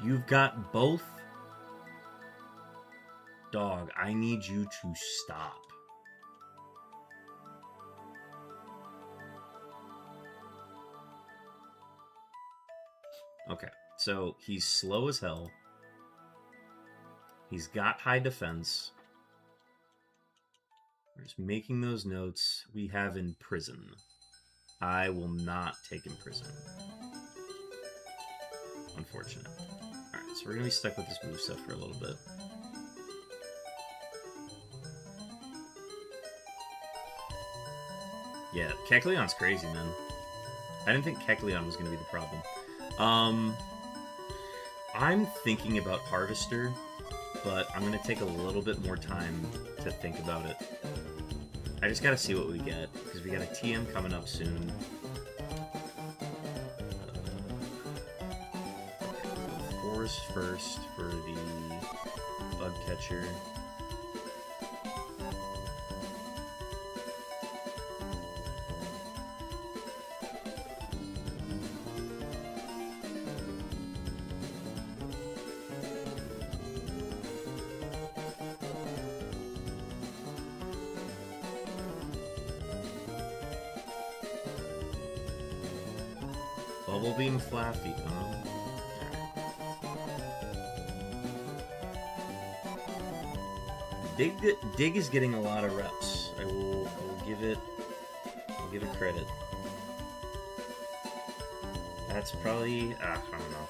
You've got both? Dog, I need you to stop. Okay, so he's slow as hell. He's got high defense. We're just making those notes. We have Imprison. I will not take Imprison. Unfortunate. Alright, so we're going to be stuck with this moveset for a little bit. Yeah, Kecleon's crazy, man. I didn't think Kecleon was going to be the problem. I'm thinking about Harvester, but I'm going to take a little bit more time to think about it. I just got to see what we get, because we got a TM coming up soon. Force first for the Bug Catcher. Bubble Beam Flaffy, huh? Dig is getting a lot of reps. I will give it credit. That's probably I don't know.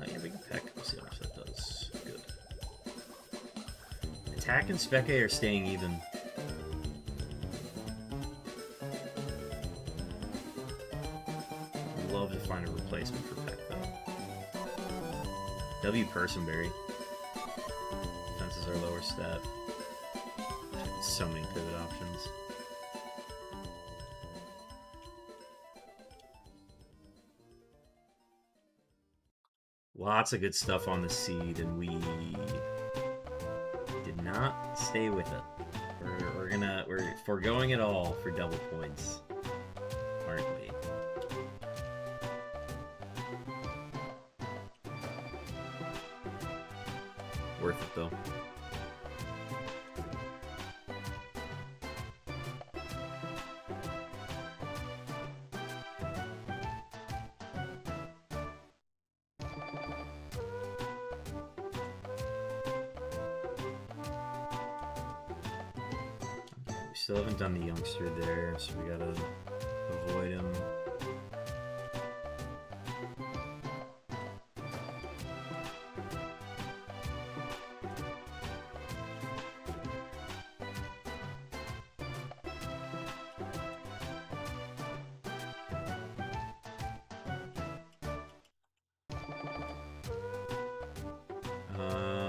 Yeah, we can peck. Let's see how much that does. Good. Attack and Spec A are staying even. I'd love to find a replacement for Peck though. W Personberry. Defense is our lower stat. So many pivot options. Lots of good stuff on the seed, and we did not stay with it. We're foregoing it all for double points, aren't we? Worth it though. Still haven't done the youngster there, so we gotta avoid him.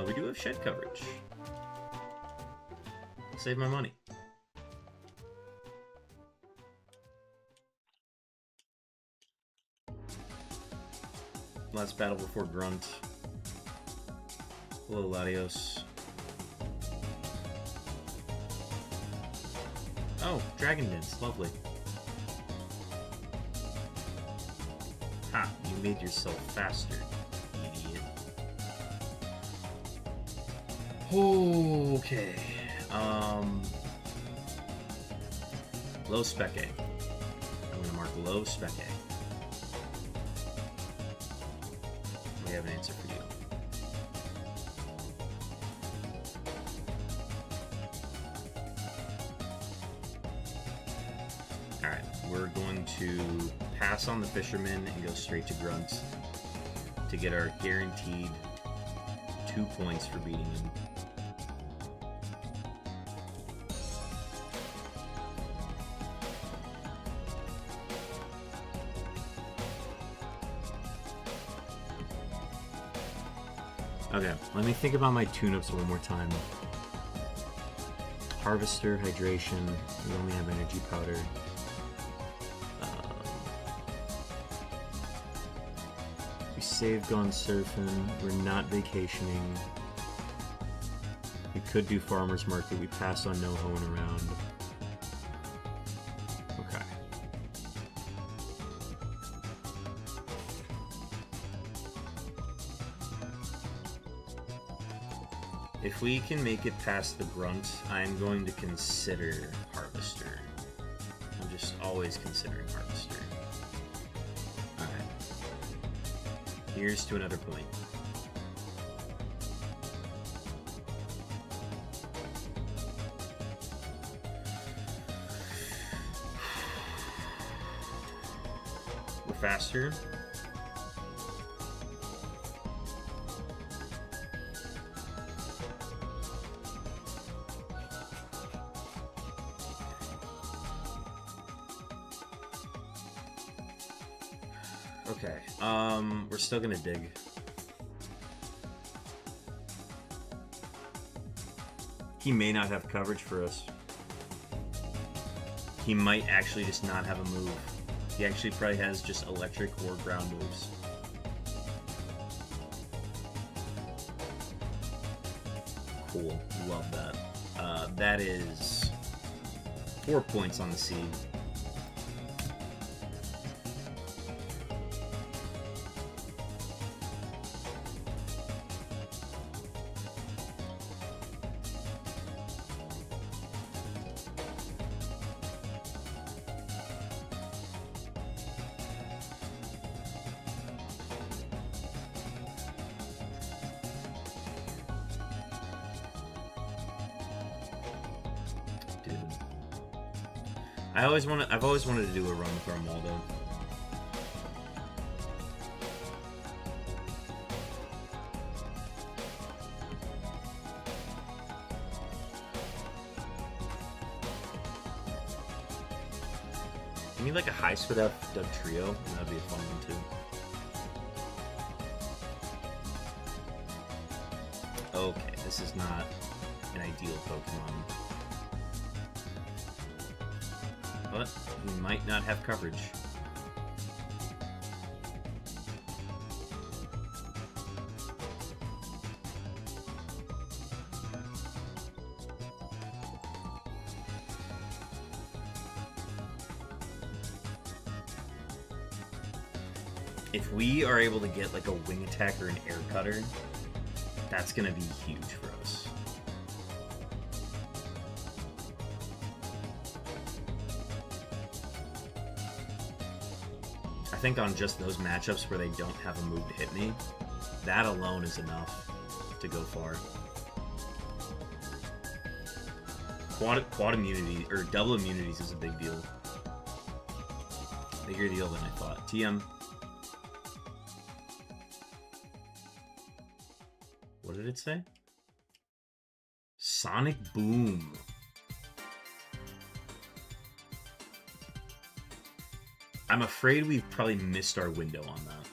We do have shed coverage. Save my money. Last battle before Grunt. Hello, Latios. Oh, Dragon Dance. Lovely. Ha, you made yourself faster, idiot. Okay. Low spec A. I'm gonna mark low spec A. We have an answer for you. Alright, we're going to pass on the Fisherman and go straight to Grunt to get our guaranteed 2 points for beating him. Okay, let me think about my tune-ups one more time. Harvester, Hydration, we only have Energy Powder. We saved Gone Surfing, we're not vacationing. We could do Farmer's Market, we passed on No Hoeing Around. Okay. If we can make it past the Grunt, I'm going to consider Harvester. I'm just always considering Harvester. Alright. Here's to another point. We're faster. Okay, we're still gonna dig. He may not have coverage for us. He might actually just not have a move. He actually probably has just electric or ground moves. Cool, love that. That is 4 points on the seed. I've always wanted to do a run with Armaldo. I need like a high spit up Doug Trio, and that'd be a fun one too. Okay, this is not an ideal Pokemon. But he might not have coverage. If we are able to get like a wing attack or an air cutter, that's gonna be huge for us. I think on just those matchups where they don't have a move to hit me, that alone is enough to go far. Quad immunity, or double immunities is a big deal. Bigger deal than I thought. TM. What did it say? Sonic Boom. I'm afraid we've probably missed our window on that.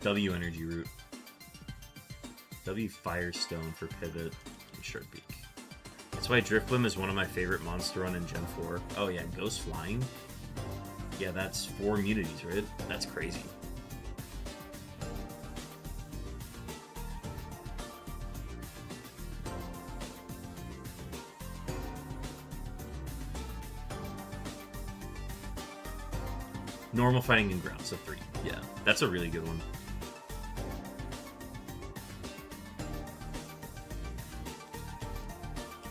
W Energy Root. W Firestone for Pivot and Shark Beak. That's why Drifblim is one of my favorite monster run in Gen 4. Oh yeah, Ghost Flying. Yeah, that's 4 immunities, right? That's crazy. normal fighting and ground, so 3. Yeah, that's a really good one.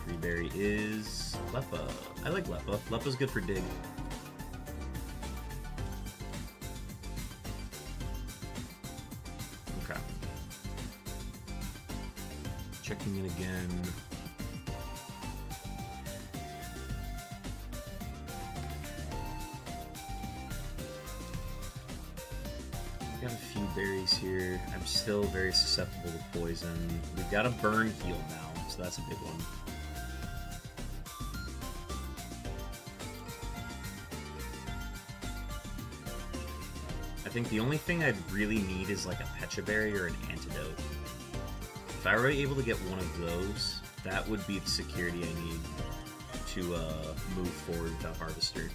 Tree berry is Leppa. I like Leppa. Leppa's good for dig. Okay. Checking in again. Got a few berries here. I'm still very susceptible to poison. We've got a burn heal now, so that's a big one. I think the only thing I'd really need is like a Pecha Berry or an antidote. If I were able to get one of those, that would be the security I need to move forward without Harvester.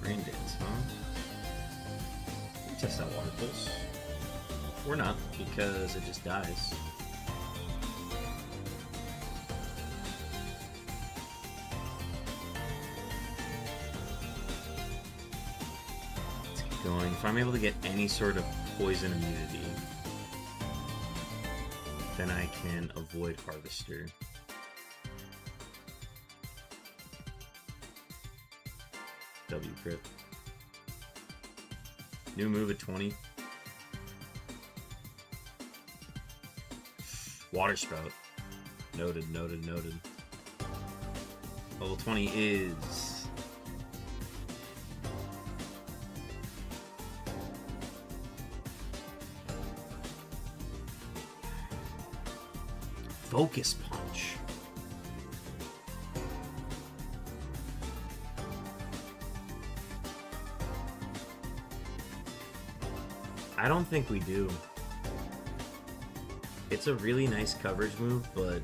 Rain Dance, huh? Test out Water Pulse. Or not, because it just dies. Let's keep going. If I'm able to get any sort of poison immunity, then I can avoid Harvester. W crit. New move at 20. Water Spout. Noted, noted, noted. Level 20 is... Focus Punch. I don't think we do. It's a really nice coverage move, but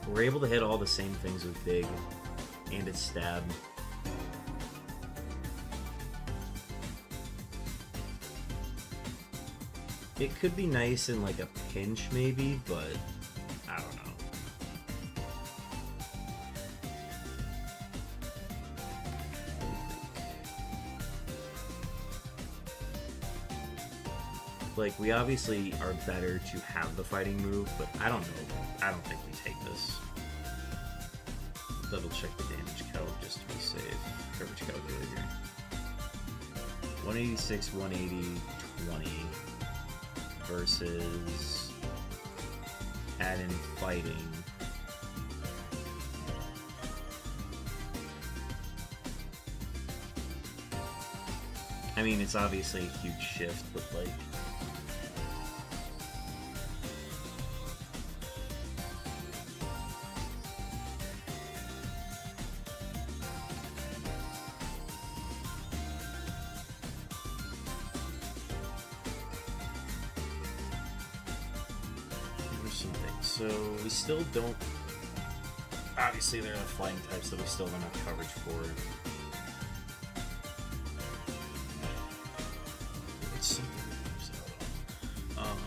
we're able to hit all the same things with Dig, and it's Stab. It could be nice in like a pinch maybe, but I don't know. Like, we obviously are better to have the fighting move, but I don't know. I don't think we take this. Double check the damage calc just to be safe. Coverage calculator. 186, 180, 20 versus add in fighting. I mean, it's obviously a huge shift, but like, so we still don't. Obviously, they're the flying types that we still don't have coverage for. What's something that moves out?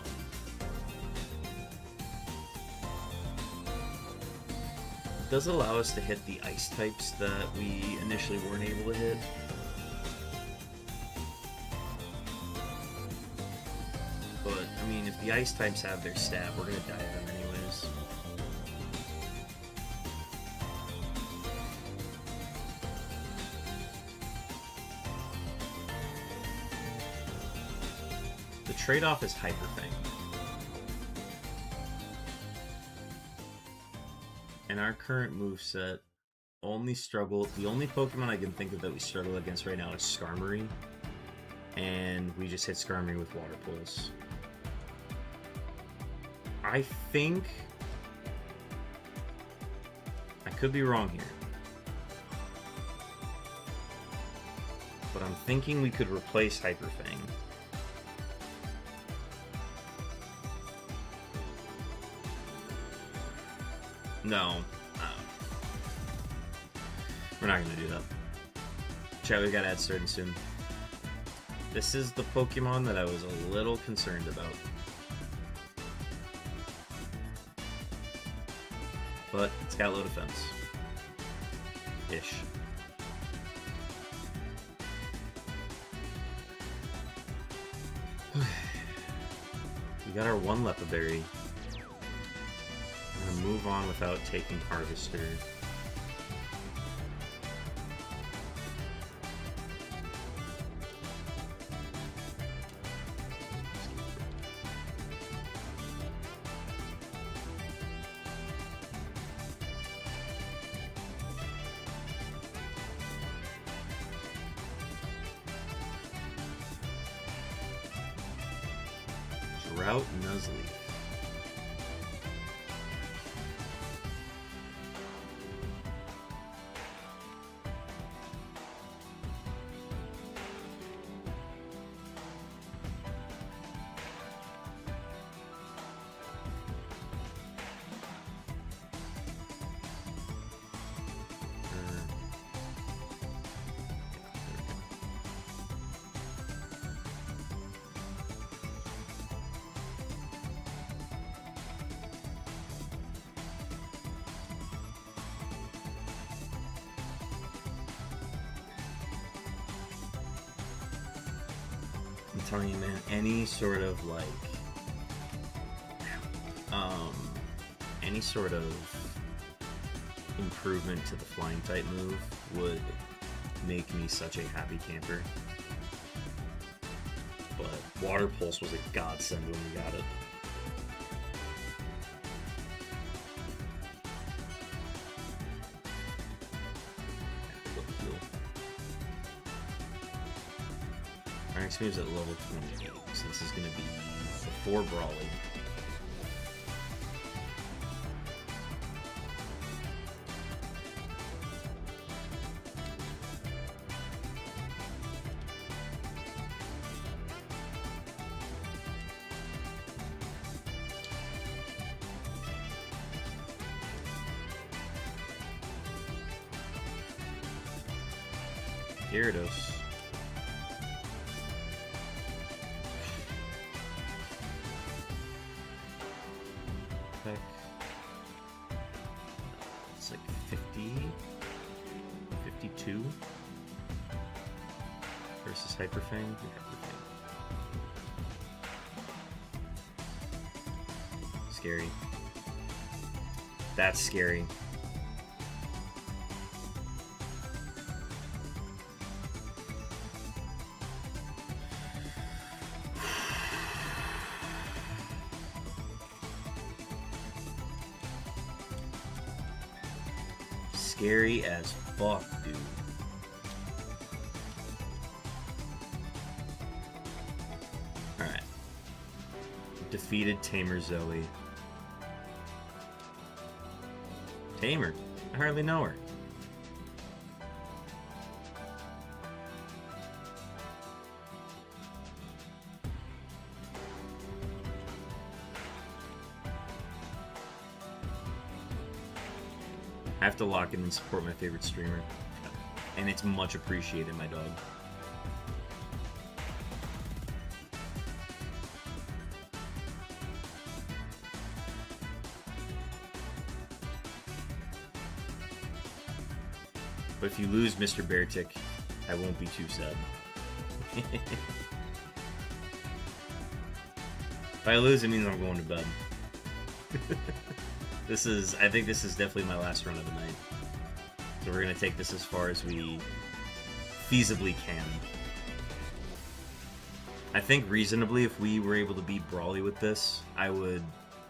It does allow us to hit the ice types that we initially weren't able to hit. But I mean, if the ice types have their stab, we're gonna die to them anyways. The trade-off is Hyper Fang. And our current moveset The only Pokemon I can think of that we struggle against right now is Skarmory. And we just hit Skarmory with Water Pulse. I think... I could be wrong here. But I'm thinking we could replace Hyper Fang. No. We're not going to do that. Chat, we've got ads starting soon. This is the Pokemon that I was a little concerned about. But it's got low defense. Ish. We got our one Lepa Berry. I'm gonna move on without taking Harvester. Drought Nuzleaf. I'm telling you, man, any sort of like any sort of improvement to the flying type move would make me such a happy camper. But Water Pulse was a godsend when we got it. Our next move's at level 28, so this is going to be before Brawly. Gyarados. It's like 50, 52 versus Hyper Fang. Scary. That's scary. Scary as fuck, dude. Alright. Defeated Tamer Zoe. Tamer? I hardly know her. I have to lock in and support my favorite streamer. And it's much appreciated, my dog. But if you lose Mr. Beartick, I won't be too sad. If I lose, it means I'm going to bed. I think this is definitely my last run of the night. So we're going to take this as far as we feasibly can. I think reasonably, if we were able to beat Brawly with this, I would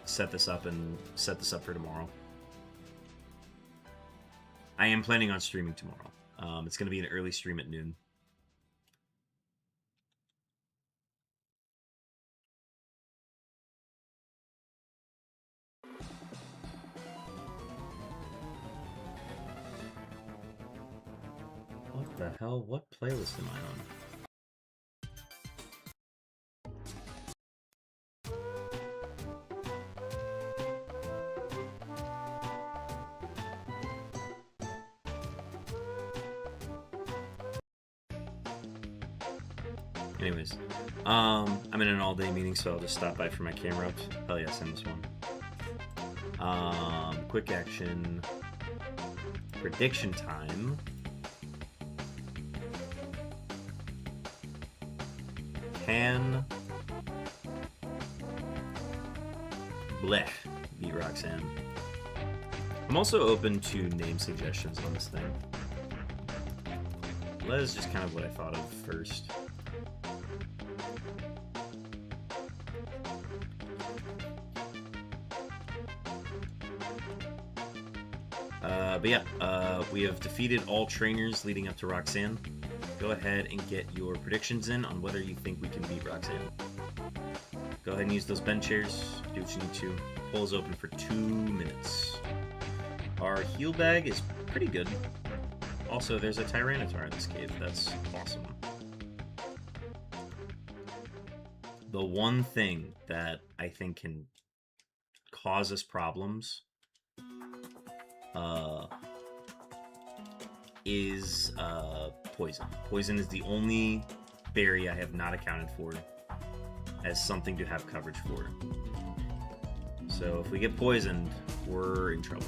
set this up for tomorrow. I am planning on streaming tomorrow. It's going to be an early stream at noon. What the hell? What playlist am I on? Anyways, I'm in an all-day meeting, so I'll just stop by for my camera ups. Hell yeah, send this one. Quick action. Prediction time. Can Blech beat Roxanne? I'm also open to name suggestions on this thing. That is just kind of what I thought of first. But yeah, we have defeated all trainers leading up to Roxanne. Go ahead and get your predictions in on whether you think we can beat Roxanne. Go ahead and use those bench chairs. Do what you need to. Poll is open for 2 minutes. Our heal bag is pretty good. Also, there's a Tyranitar in this cave. That's awesome. The one thing that I think can cause us problems is poison. Poison is the only berry I have not accounted for as something to have coverage for. So if we get poisoned, we're in trouble.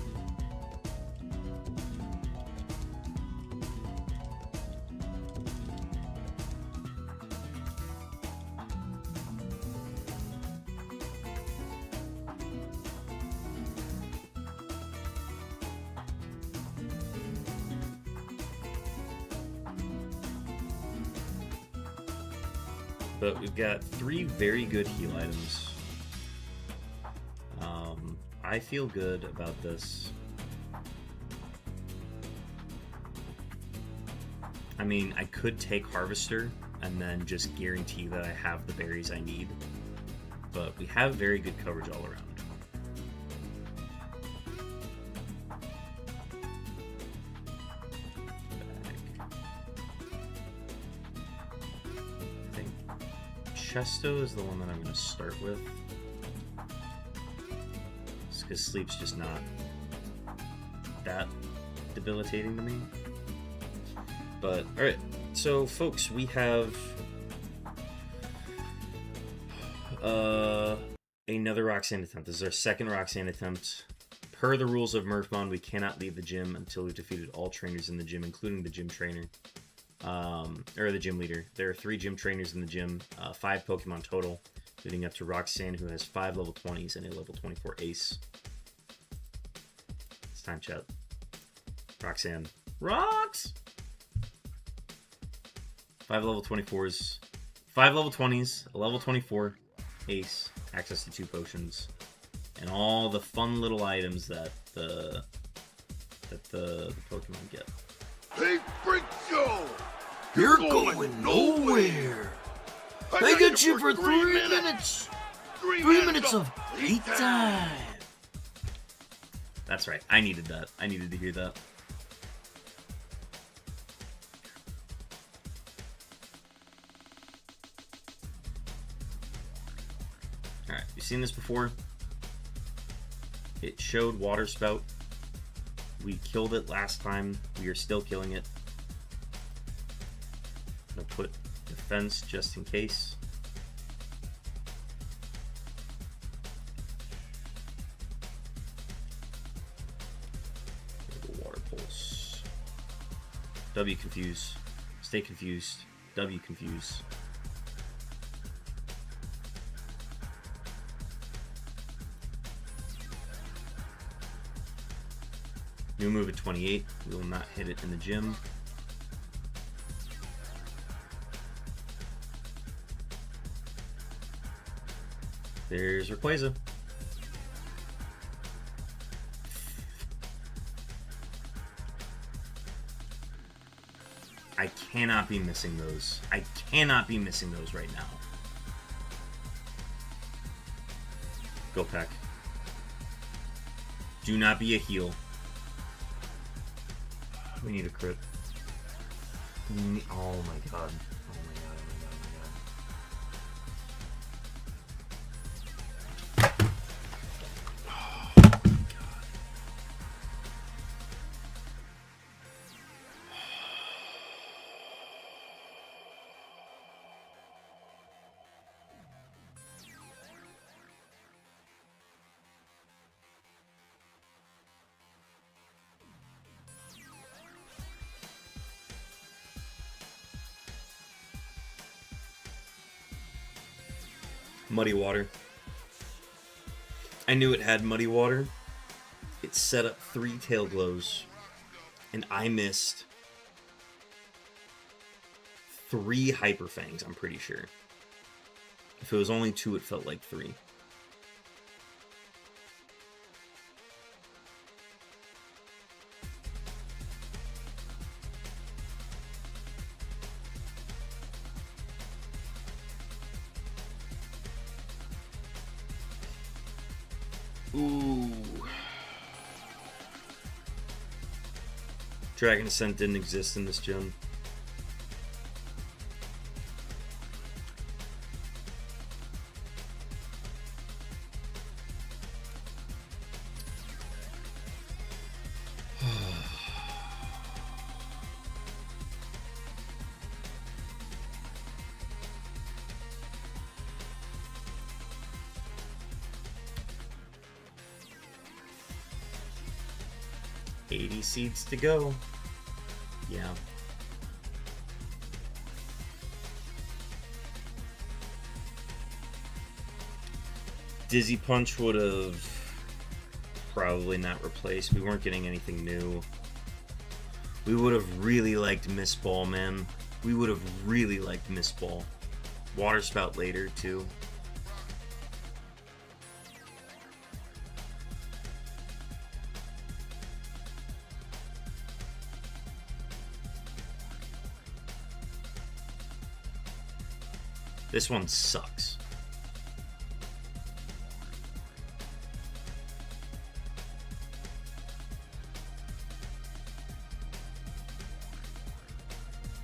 But we've got 3 very good heal items. I feel good about this. I mean, I could take Harvester and then just guarantee that I have the berries I need. But we have very good coverage all around. Chesto is the one that I'm going to start with. Because sleep's just not that debilitating to me. But, alright. So, folks, we have another Roxanne attempt. This is our second Roxanne attempt. Per the rules of Murphmon, we cannot leave the gym until we've defeated all trainers in the gym, including the gym trainer. Or the gym leader. There are 3 gym trainers in the gym, 5 Pokemon total, leading up to Roxanne, who has 5 level 20s and a level 24 ace. It's time, chat. Roxanne. Rox! 5 level 24s, 5 level 20s, a level 24 ace, access to 2 potions, and all the fun little items that the Pokemon get. Hey, Freak Joe! You're going nowhere. I got you for 3 minutes. 3 minutes of hate time. That's right. I needed that. I needed to hear that. Alright, you've seen this before. It showed Water Spout. We killed it last time. We are still killing it. I'm gonna put defense just in case. Water Pulse. W confuse. Stay confused. W confuse. New move at 28. We will not hit it in the gym. There's Rayquaza. I cannot be missing those. I cannot be missing those right now. Go Peck. Do not be a heel. We need a crit. Oh my god. Oh my god. Oh my god. Muddy Water. I knew it had Muddy Water. It set up 3 Tail Glows, and I missed 3 Hyper Fangs, I'm pretty sure. If it was only 2, it felt like 3. Ooh. Dragon Ascent didn't exist in this gen. Seeds to go. Yeah. Dizzy Punch would have probably not replaced. We weren't getting anything new. We would have really liked Mist Ball, man. We would have really liked Mist Ball. Water Spout later, too. This one sucks.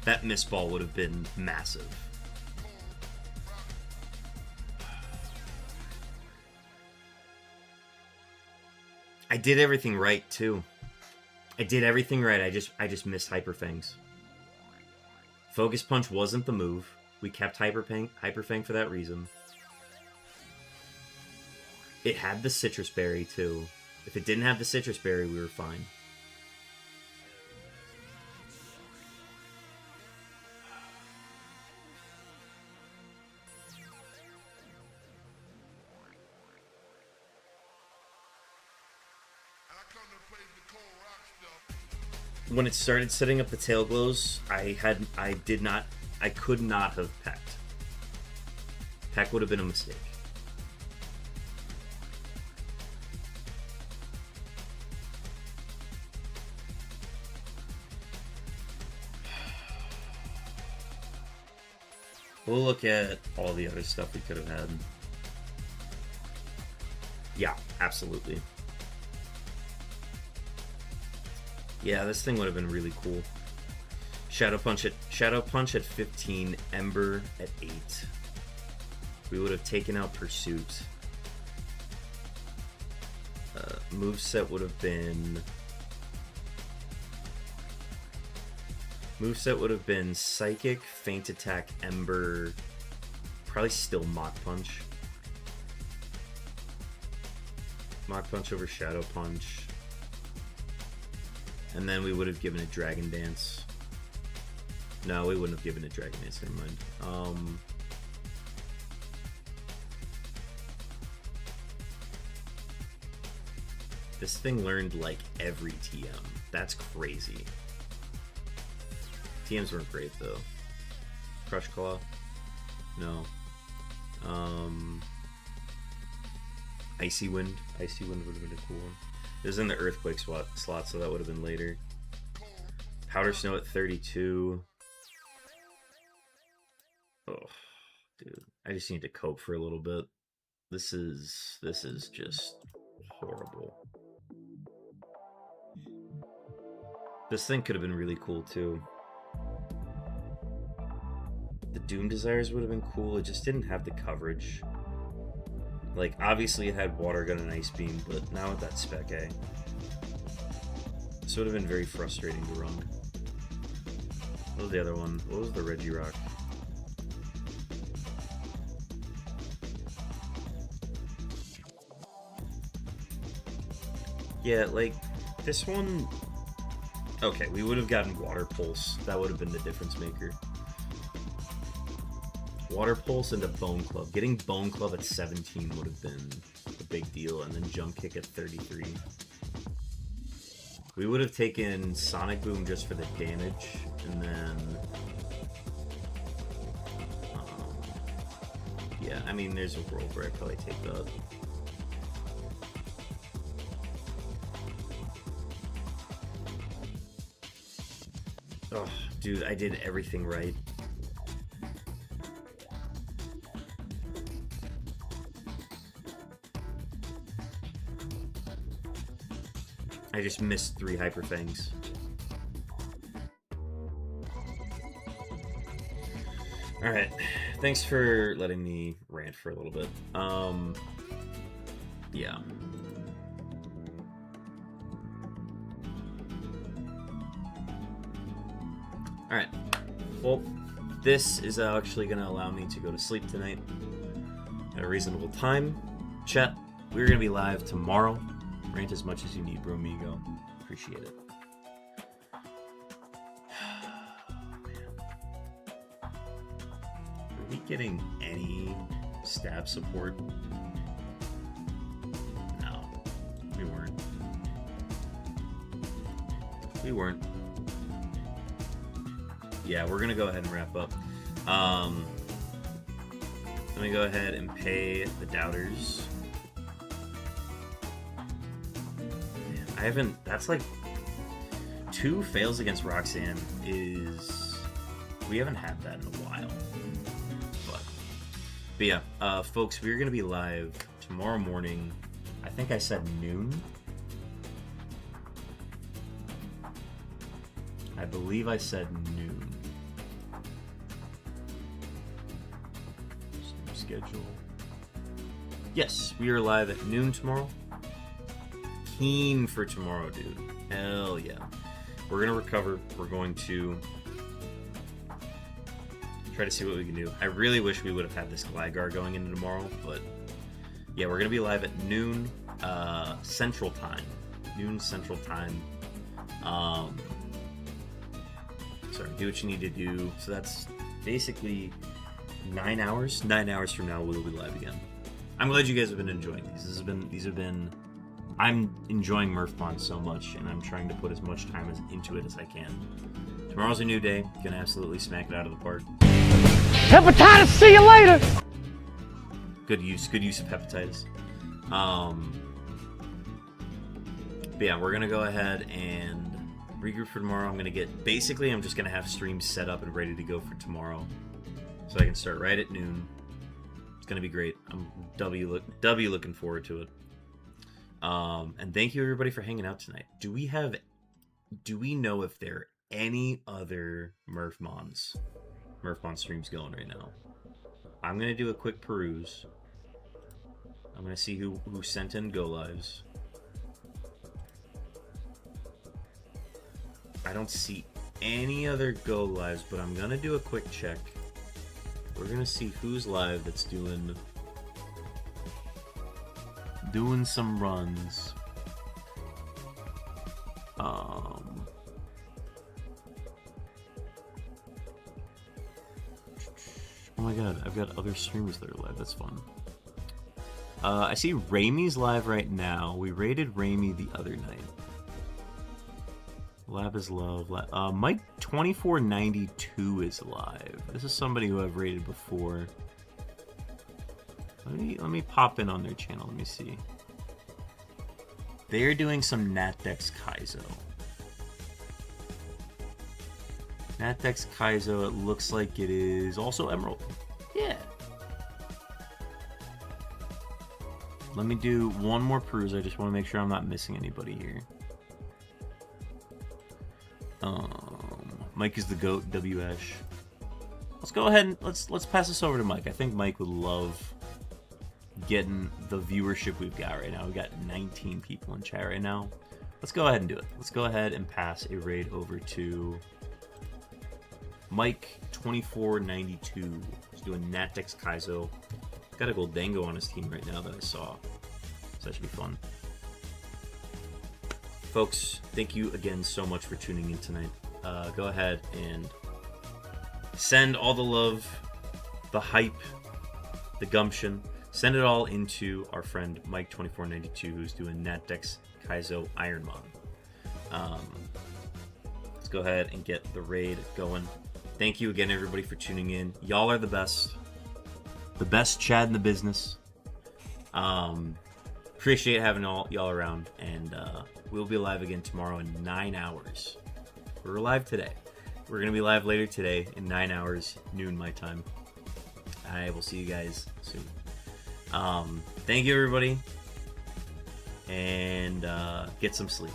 That Mist Ball would have been massive. I did everything right too. I did everything right. I just missed Hyper Fangs. Focus Punch wasn't the move. We kept Hyper Fang for that reason. It had the Citrus Berry, too. If it didn't have the Citrus Berry, we were fine. When it started setting up the Tail Glows, I could not have pecked. Peck would have been a mistake. We'll look at all the other stuff we could have had. Yeah, absolutely. Yeah, this thing would have been really cool. Shadow Punch at 15, Ember at 8. We would have taken out Pursuit. Moveset would have been... Moveset would have been Psychic, Feint Attack, Ember, probably still Mach Punch. Mach Punch over Shadow Punch. And then we would have given it Dragon Dance. No, we wouldn't have given it Dragon Dance, never mind. This thing learned like every TM. That's crazy. TMs weren't great though. Crush Claw? No. Icy Wind. Icy Wind would have been a cool one. It was in the Earthquake slot, so that would have been later. Powder Snow at 32. Oh, dude. I just need to cope for a little bit. This is just horrible. This thing could have been really cool too. The Doom Desires would have been cool. It just didn't have the coverage. Like, obviously it had Water Gun and Ice Beam, but now with that Spec A. This would have been very frustrating to run. What was the other one? What was the Regirock? Yeah, like, this one... Okay, we would have gotten Water Pulse. That would have been the difference maker. Water Pulse into Bone Club. Getting Bone Club at 17 would have been a big deal, and then Jump Kick at 33. We would have taken Sonic Boom just for the damage, and then... yeah, I mean, there's a world where I'd probably take that. Oh, dude, I did everything right. I just missed 3 Hyper Fangs. Alright, thanks for letting me rant for a little bit. Yeah. Alright, well, this is actually going to allow me to go to sleep tonight at a reasonable time. Chat, we're going to be live tomorrow. Rant as much as you need, bro, Migo. Appreciate it. Are we getting any stab support? No, we weren't. We weren't. Yeah, we're gonna go ahead and wrap up. Let me go ahead and pay the doubters. I haven't, that's like 2 fails against Roxanne is, we haven't had that in a while. But yeah, folks, we're going to be live tomorrow morning. I think I said noon. I believe I said noon. Schedule. Yes, we are live at noon tomorrow. Keen for tomorrow, dude. Hell yeah. We're gonna recover. We're going to try to see what we can do. I really wish we would have had this Gligar going into tomorrow, but yeah, we're gonna be live at noon Central Time. Noon Central Time. Sorry, do what you need to do. So that's basically 9 hours. 9 hours from now, we'll be live again. I'm glad you guys have been enjoying these. These have been. I'm enjoying Murphmon so much, and I'm trying to put as much time into it as I can. Tomorrow's a new day. Gonna absolutely smack it out of the park. Hepatitis, see you later! Good use of hepatitis. But yeah, we're gonna go ahead and regroup for tomorrow. I'm just gonna have streams set up and ready to go for tomorrow, so I can start right at noon. It's gonna be great. I'm W looking forward to it. And thank you everybody for hanging out tonight. Do we know if there are any other Murphmon streams going right now? I'm gonna do a quick peruse. I'm gonna see who sent in go lives. I don't see any other go lives, but I'm gonna do a quick check. We're gonna see who's live that's doing some runs. Oh my god, I've got other streamers that are live. That's fun. I see Ramey's live right now. We raided Ramey the other night. Lab is love. Mike 2492 is live. This is somebody who I've raided before. Let me pop in on their channel. Let me see. They're doing some Natdex Kaizo. Natdex Kaizo, it looks like it is also Emerald. Yeah. Let me do one more peruse. I just want to make sure I'm not missing anybody here. Mike is the GOAT, WH. Let's go ahead and let's pass this over to Mike. I think Mike would love getting the viewership we've got right now. We've got 19 people in chat right now. Let's go ahead and do it. Let's go ahead and pass a raid over to Mike 2492. He's doing Natdex Kaizo. Got a Goldango on his team right now that I saw. So that should be fun. Folks, thank you again so much for tuning in tonight. Go ahead and send all the love, the hype, the gumption. Send it all into our friend Mike2492, who's doing Natdex Kaizo Ironmon. Let's go ahead and get the raid going. Thank you again, everybody, for tuning in. Y'all are the best. The best Chad in the business. Appreciate having y'all around. And we'll be live again tomorrow in 9 hours. We're live today. We're going to be live later today in 9 hours, noon my time. I will see you guys soon. Thank you, everybody. And get some sleep.